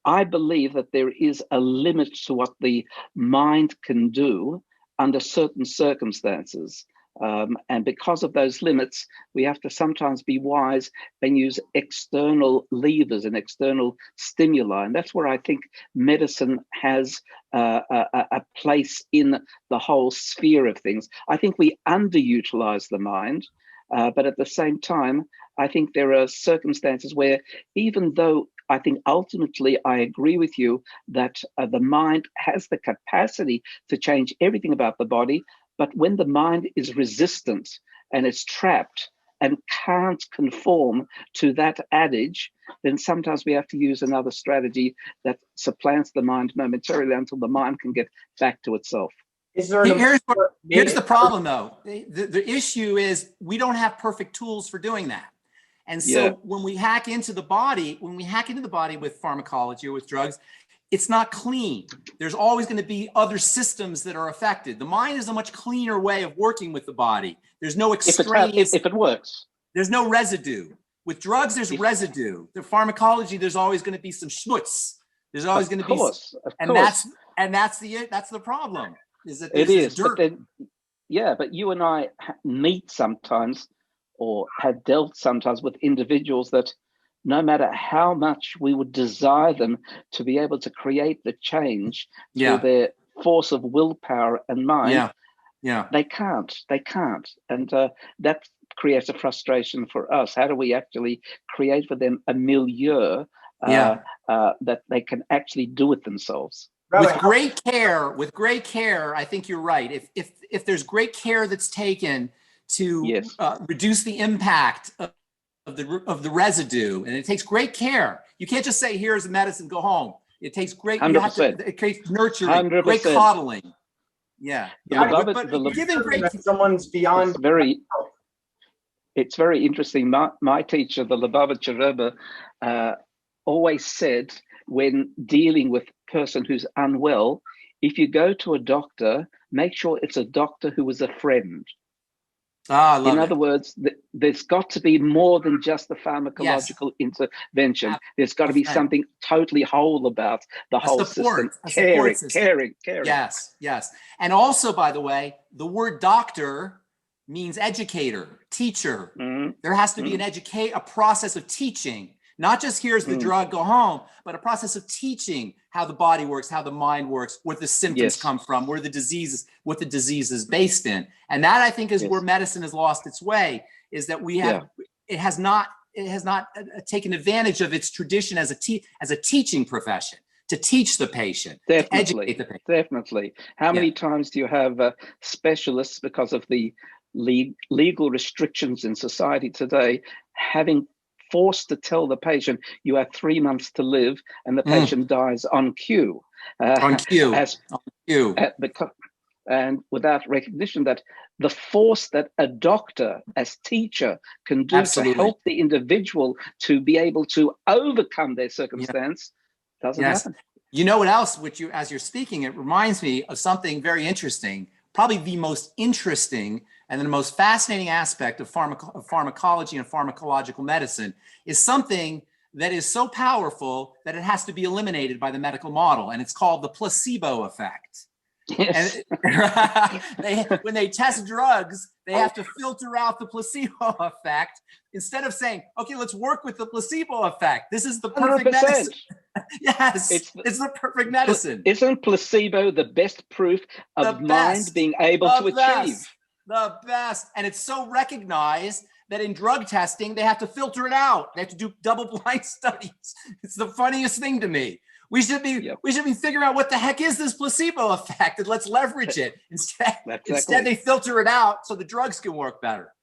I believe that there is a limit to what the mind can do under certain circumstances. And because of those limits, we have to sometimes be wise and use external levers and external stimuli. And that's where I think medicine has a place in the whole sphere of things. I think we underutilize the mind, but at the same time, I think there are circumstances where, even though I think ultimately I agree with you that the mind has the capacity to change everything about the body, but when the mind is resistant and it's trapped and can't conform to that adage, then sometimes we have to use another strategy that supplants the mind momentarily until the mind can get back to itself. Here's the problem, though. The issue is we don't have perfect tools for doing that. And so when we hack into the body, with pharmacology or with drugs, it's not clean. There's always going to be other systems that are affected. The mind is a much cleaner way of working with the body. There's no extraneous. If it works. There's no residue. With drugs, there's residue. The pharmacology, there's always going to be some schmutz. There's always going to be, that's the problem. Is that it is dirt. But you and I meet sometimes, or have dealt sometimes with individuals that no matter how much we would desire them to be able to create the change through their force of willpower and mind, they can't. And that creates a frustration for us. How do we actually create for them a milieu that they can actually do it themselves? With great care, I think you're right. If there's great care that's taken to reduce the impact of the residue, and it takes great care. You can't just say, "Here's the medicine, go home." It takes great. 100%. You have to. It takes nurturing, 100%. great coddling. Giving great. Someone's beyond. It's very interesting. My teacher, the Lubavitcher Rebbe, always said, when dealing with a person who's unwell, if you go to a doctor, make sure it's a doctor who is a friend. In other words, there's got to be more than just the pharmacological intervention. There's got to be something totally whole about the whole system. Caring. Yes. And also, by the way, the word doctor means educator, teacher. Mm-hmm. There has to be a process of teaching. Not just here's the drug, go home, but a process of teaching how the body works, how the mind works, where the symptoms come from, what the disease is based in. And that, I think, is where medicine has lost its way, is that it has not taken advantage of its tradition as a teaching profession, to teach the patient, to educate the patient. Definitely. How many times do you have specialists, because of the legal restrictions in society today, having forced to tell the patient you have 3 months to live, and the patient dies on cue. And without recognition that the force that a doctor as teacher can do to help the individual to be able to overcome their circumstance doesn't happen. You know what else, as you're speaking, it reminds me of something very interesting, probably the most interesting and the most fascinating aspect of pharmacology and pharmacological medicine is something that is so powerful that it has to be eliminated by the medical model. And it's called the placebo effect. Yes. And when they test drugs, they have to filter out the placebo effect instead of saying, okay, let's work with the placebo effect. This is the perfect 100%. medicine. Yes, it's the perfect medicine. Isn't placebo the best proof of mind being able to achieve? The best. And it's so recognized that in drug testing, they have to filter it out. They have to do double-blind studies. It's the funniest thing to me. We should be figuring out what the heck is this placebo effect, and let's leverage it. Instead they filter it out so the drugs can work better.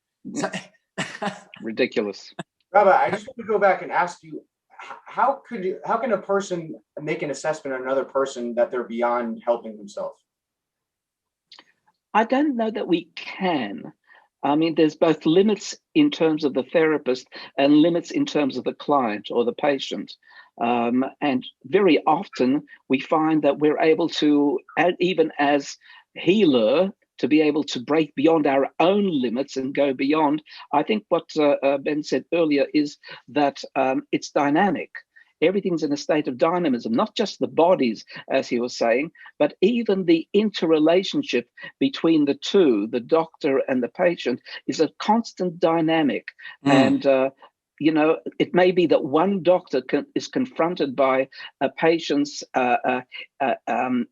Ridiculous. Rabbi, I just want to go back and ask you, how can a person make an assessment on another person that they're beyond helping themselves? I don't know that we can. I mean, there's both limits in terms of the therapist and limits in terms of the client or the patient. And very often we find that we're able to, even as healer, to be able to break beyond our own limits and go beyond. I think what Ben said earlier is that it's dynamic. Everything's in a state of dynamism, not just the bodies, as he was saying, but even the interrelationship between the two, the doctor and the patient, is a constant dynamic. And you know, it may be that one doctor is confronted by a patient's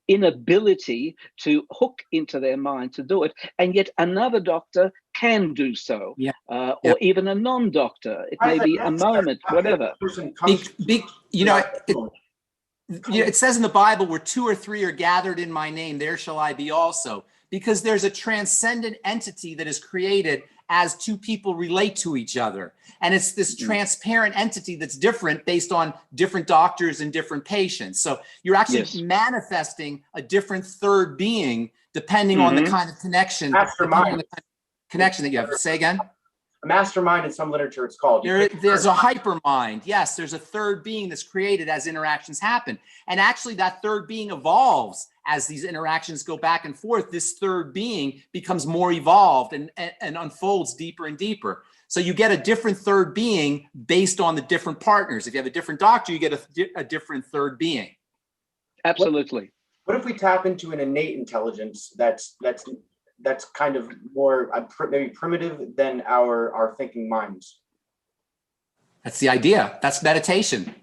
inability to hook into their mind to do it, and yet another doctor can do so, or even a non-doctor. It may be a moment, whatever. It says in the Bible, where 2 or 3 are gathered in my name, there shall I be also. Because there's a transcendent entity that is created as two people relate to each other. And it's this transparent entity that's different based on different doctors and different patients. So you're actually manifesting a different third being depending on the kind of connection. Mastermind. Connection that you have. Say again? A mastermind in some literature, it's called. There's a hypermind. Yes, there's a third being that's created as interactions happen. And actually that third being evolves as these interactions go back and forth. This third being becomes more evolved and unfolds deeper and deeper. So you get a different third being based on the different partners. If you have a different doctor, you get a different third being. Absolutely. What if we tap into an innate intelligence that's kind of more maybe primitive than our thinking minds? That's the idea. That's meditation.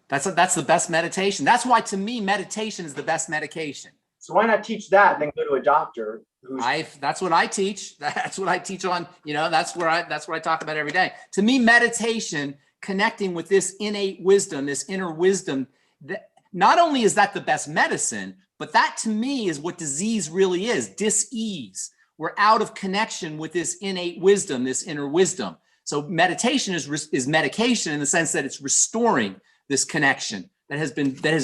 That's the best meditation. That's why, to me, meditation is the best medication. So why not teach that and then go to a doctor who's... That's what I teach. That's what I teach on, that's what I talk about every day. To me, meditation, connecting with this innate wisdom, this inner wisdom, that not only is that the best medicine, but that to me is what disease really is, dis-ease. We're out of connection with this innate wisdom, this inner wisdom. So meditation is medication in the sense that it's restoring this connection that has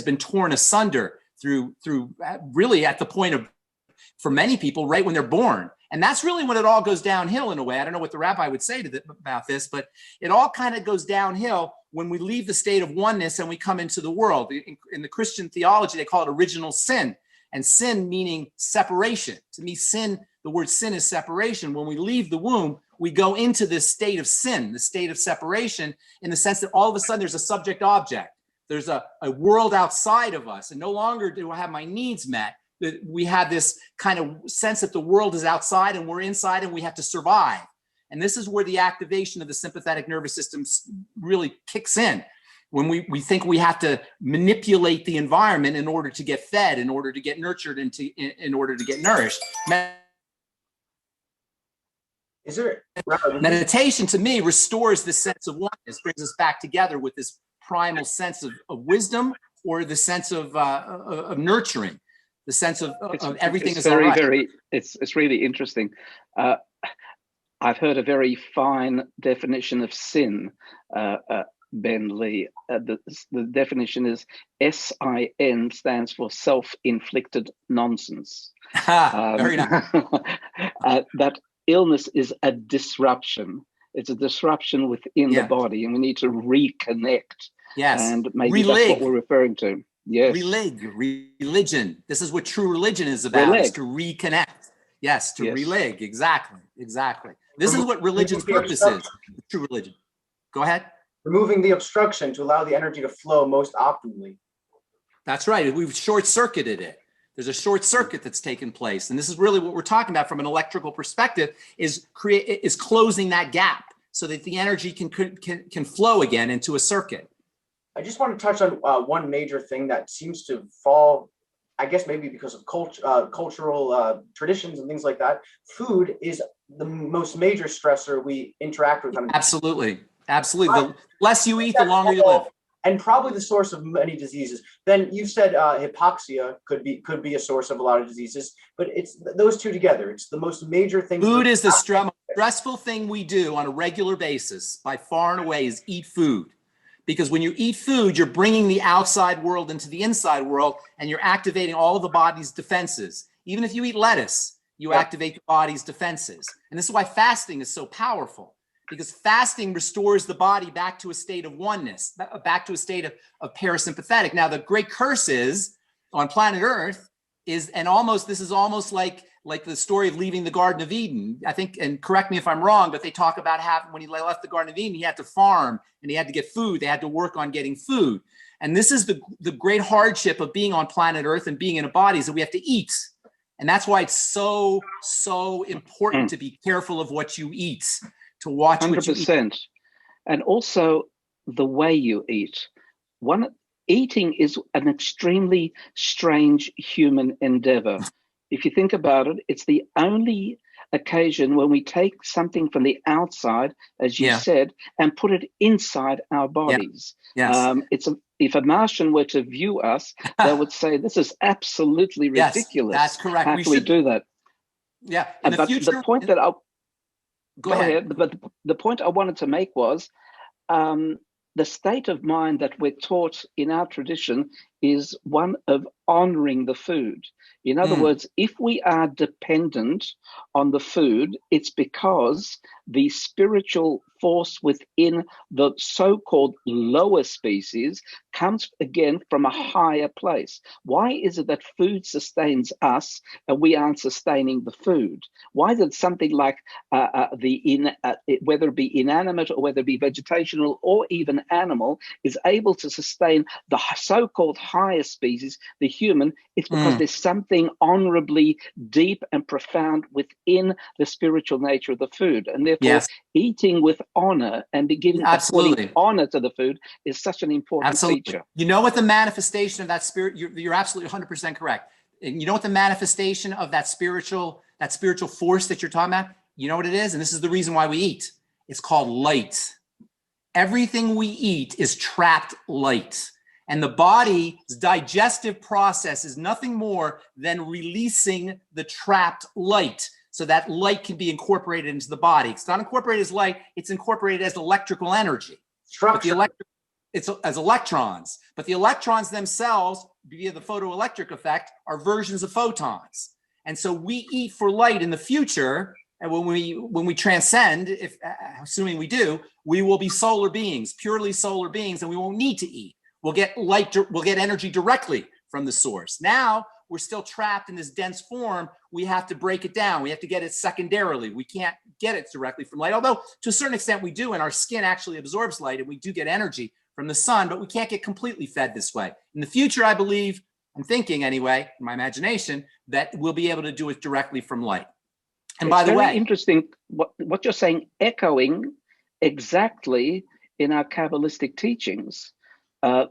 been torn asunder through really at the point of, for many people, right when they're born. And that's really when it all goes downhill in a way. I don't know what the rabbi would say about this, but it all kind of goes downhill when we leave the state of oneness and we come into the world. In the Christian theology, they call it original sin, and sin meaning separation. To me, sin, the word sin is separation. When we leave the womb, we go into this state of sin, the state of separation, in the sense that all of a sudden there's a subject object. There's a world outside of us, and no longer do I have my needs met. We have this kind of sense that the world is outside and we're inside and we have to survive. And this is where the activation of the sympathetic nervous system really kicks in. When we think we have to manipulate the environment in order to get fed, in order to get nurtured, and in order to get nourished. Meditation, to me, restores the sense of oneness, brings us back together with this primal sense of wisdom, or the sense of nurturing, the sense of everything is all right. It's really interesting. I've heard a very fine definition of sin, Ben Lee. The definition is SIN, stands for self-inflicted nonsense. Very nice. That illness is a disruption. It's a disruption within the body, and we need to reconnect. Yes. And maybe that's what we're referring to. Yes. Religion. This is what true religion is about, is to reconnect. Yes, to religue. Exactly. This is what religion's purpose is, true religion. Go ahead. Removing the obstruction to allow the energy to flow most optimally. That's right. We've short-circuited it. There's a short circuit that's taken place. And this is really what we're talking about from an electrical perspective, is closing that gap so that the energy can flow again into a circuit. I just want to touch on one major thing that seems to fall, I guess maybe because of cultural traditions and things like that. Food is the most major stressor we interact with. Absolutely. Absolutely. The less you eat, the longer you live. And probably the source of many diseases. Then you said hypoxia could be a source of a lot of diseases, but it's those two together. It's the most major thing. Food is the stressful thing we do on a regular basis by far and away is eat food. Because when you eat food, you're bringing the outside world into the inside world, and you're activating all of the body's defenses. Even if you eat lettuce, you activate the body's defenses. And this is why fasting is so powerful. Because fasting restores the body back to a state of oneness, back to a state of parasympathetic. Now, the great curse is on planet Earth this is almost like the story of leaving the Garden of Eden. I think, and correct me if I'm wrong, but they talk about when he left the Garden of Eden, he had to farm and he had to get food. They had to work on getting food. And this is the great hardship of being on planet Earth and being in a body, is that we have to eat. And that's why it's so important to be careful of what you eat. To watch 100%, and also the way you eat. Eating is an extremely strange human endeavor. If you think about it, it's the only occasion when we take something from the outside, as you said, and put it inside our bodies. Yes. If a Martian were to view us, they would say, "This is absolutely ridiculous." Yes, that's correct. How can we do that? Yeah. But the point that Go ahead. But the point I wanted to make was the state of mind that we're taught in our tradition is one of honoring the food. In other words, if we are dependent on the food, it's because the spiritual force within the so-called lower species comes again from a higher place. Why is it that food sustains us and we aren't sustaining the food? Why is it something like whether it be inanimate or whether it be vegetational or even animal is able to sustain the so-called higher species, the human? It's because there's something honorably deep and profound within the spiritual nature of the food. And therefore, eating with honor and putting honor to the food is such an important feature. You know what the manifestation of that spirit, you're absolutely 100% correct. And you know what the manifestation of that spiritual force that you're talking about, you know what it is? And this is the reason why we eat. It's called light. Everything we eat is trapped light. And the body's digestive process is nothing more than releasing the trapped light, so that light can be incorporated into the body. It's not incorporated as light, it's incorporated as electrical energy. It's as electrons. But the electrons themselves, via the photoelectric effect, are versions of photons. And so we eat for light in the future. And when we transcend, assuming we do, we will be solar beings, purely solar beings, and we won't need to eat. We'll get energy directly from the source. Now we're still trapped in this dense form. We have to break it down. We have to get it secondarily. We can't get it directly from light, although to a certain extent we do, and our skin actually absorbs light, and we do get energy from the sun, but we can't get completely fed this way. In the future, I believe, I'm thinking anyway, in my imagination, that we'll be able to do it directly from light. And by the way, very interesting what you're saying, echoing exactly in our Kabbalistic teachings.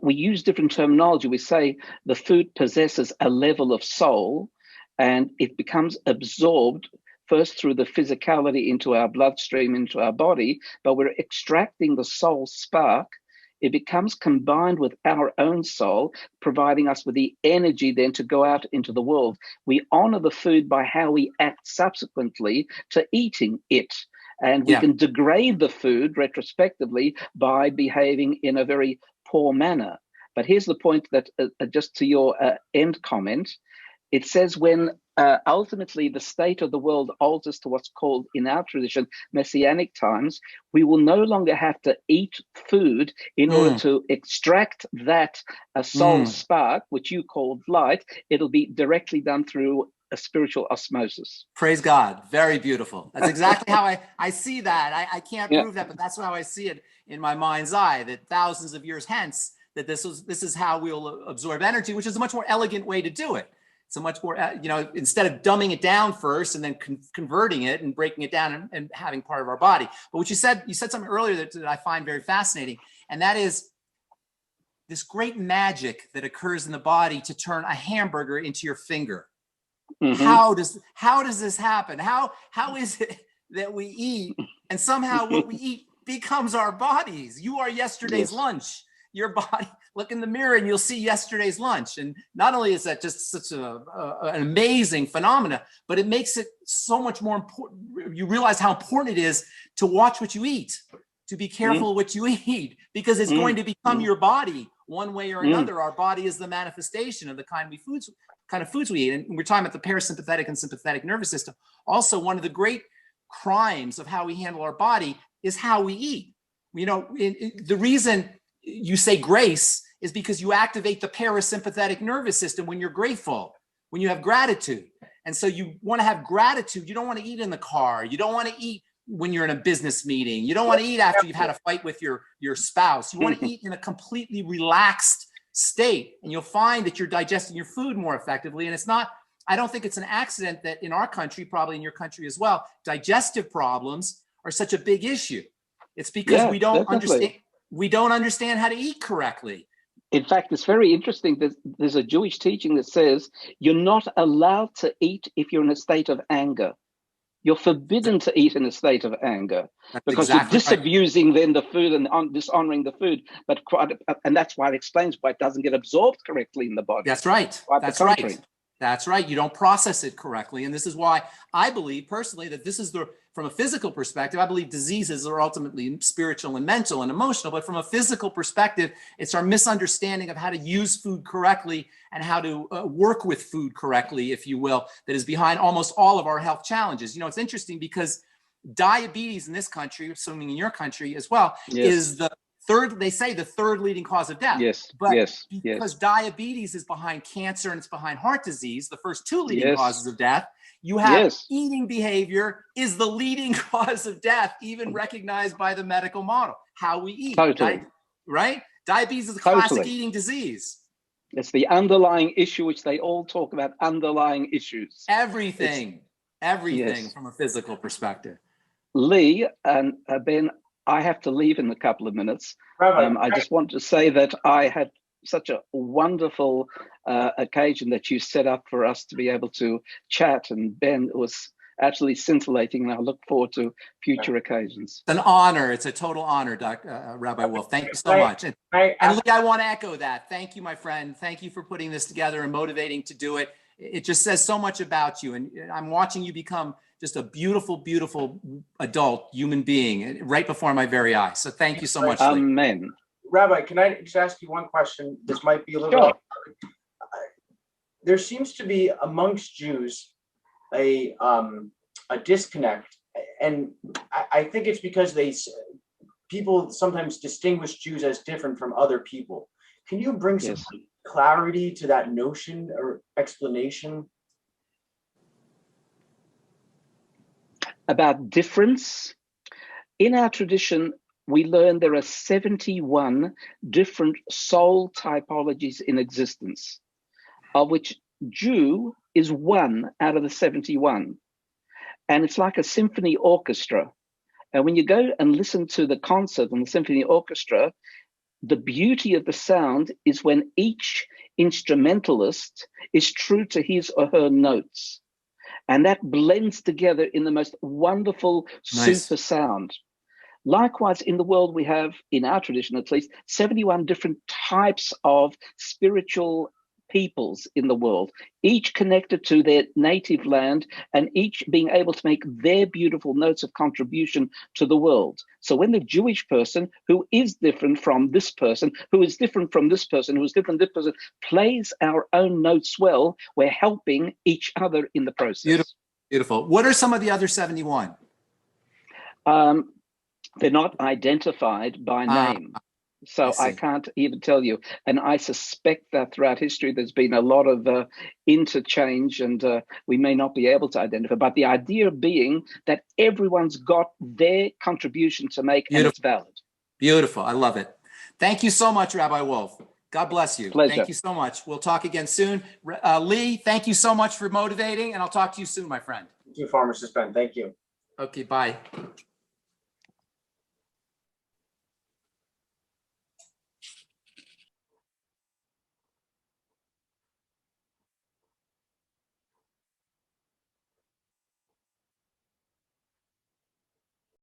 We use different terminology. We say the food possesses a level of soul, and it becomes absorbed first through the physicality into our bloodstream, into our body, but we're extracting the soul spark. It becomes combined with our own soul, providing us with the energy then to go out into the world. We honor the food by how we act subsequently to eating it. And we can degrade the food retrospectively by behaving in a very poor manner. But here's the point that just to your end comment, it says when ultimately the state of the world alters to what's called in our tradition messianic times, we will no longer have to eat food in order to extract that soul spark, which you called light. It'll be directly done through a spiritual osmosis. Praise God. Very beautiful. That's exactly how I see that. I can't prove that, but that's how I see it in my mind's eye, that thousands of years hence, that this is how we'll absorb energy, which is a much more elegant way to do it. It's a much more, instead of dumbing it down first and then converting it and breaking it down and having part of our body. But what you said something earlier that I find very fascinating, and that is this great magic that occurs in the body to turn a hamburger into your finger. Mm-hmm. How does this happen? How is it that we eat and somehow what we eat becomes our bodies? You are yesterday's lunch. Your body, look in the mirror and you'll see yesterday's lunch. And not only is that just such an amazing phenomena, but it makes it so much more important. You realize how important it is to watch what you eat, to be careful of what you eat, because it's going to become your body one way or another. Our body is the manifestation of the kind of foods we eat. And we're talking about the parasympathetic and sympathetic nervous system. Also, one of the great crimes of how we handle our body is how we eat. The reason you say grace is because you activate the parasympathetic nervous system when you're grateful, when you have gratitude. And so you want to have gratitude. You don't want to eat in the car. You don't want to eat when you're in a business meeting. You don't want to eat after you've had a fight with your spouse. You want to eat in a completely relaxed state, and you'll find that you're digesting your food more effectively. And I don't think it's an accident that in our country, probably in your country as well, digestive problems are such a big issue. It's because we don't understand how to eat correctly. In fact, it's very interesting that there's a Jewish teaching that says you're not allowed to eat if you're in a state of anger. You're forbidden to eat in a state of anger because you're disabusing then the food and dishonoring the food. And that's why it explains why it doesn't get absorbed correctly in the body. That's right. That's right. You don't process it correctly. And this is why I believe personally that this is from a physical perspective, I believe diseases are ultimately spiritual and mental and emotional. But from a physical perspective, it's our misunderstanding of how to use food correctly and how to work with food correctly, if you will, that is behind almost all of our health challenges. It's interesting because diabetes in this country, assuming in your country as well, is the third leading cause of death. Because diabetes is behind cancer and it's behind heart disease, the first two leading causes of death. You have eating behavior is the leading cause of death, even recognized by the medical model. How we eat, right? Diabetes is a classic eating disease. It's the underlying issue, which they all talk about, underlying issues. Everything from a physical perspective. Lee and Ben, I have to leave in a couple of minutes. I just want to say that I had such a wonderful occasion that you set up for us to be able to chat, and Ben was absolutely scintillating, and I look forward to future occasions. It's an honor. It's a total honor, Rabbi Wolf. Thank you so much. And Lee, I want to echo that. Thank you, my friend. Thank you for putting this together and motivating to do it. It just says so much about you, and I'm watching you become just a beautiful, beautiful adult human being right before my very eyes. So thank you so much, Lee. Amen. Rabbi, can I just ask you one question? This might be a little there seems to be amongst Jews a disconnect, and I think it's because people sometimes distinguish Jews as different from other people. Can you bring some clarity to that notion or explanation? About difference? In our tradition, we learn there are 71 different soul typologies in existence, of which Jew is one out of the 71. And it's like a symphony orchestra. And when you go and listen to the concert on the symphony orchestra, the beauty of the sound is when each instrumentalist is true to his or her notes. And that blends together in the most wonderful super sound. Likewise, in the world, we have, in our tradition at least, 71 different types of spiritual peoples in the world, each connected to their native land and each being able to make their beautiful notes of contribution to the world. So when the Jewish person, who is different from this person, who is different from this person, who is different from this person, plays our own notes well, we're helping each other in the process. Beautiful. Beautiful. What are some of the other 71? They're not identified by name. So I can't even tell you. And I suspect that throughout history, there's been a lot of interchange, and we may not be able to identify. But the idea being that everyone's got their contribution to make, and it's valid. Beautiful. I love it. Thank you so much, Rabbi Wolf. God bless you. Pleasure. Thank you so much. We'll talk again soon. Lee, thank you so much for motivating, and I'll talk to you soon, my friend. Thank you, Pharmacist Ben. Thank you. Okay, bye.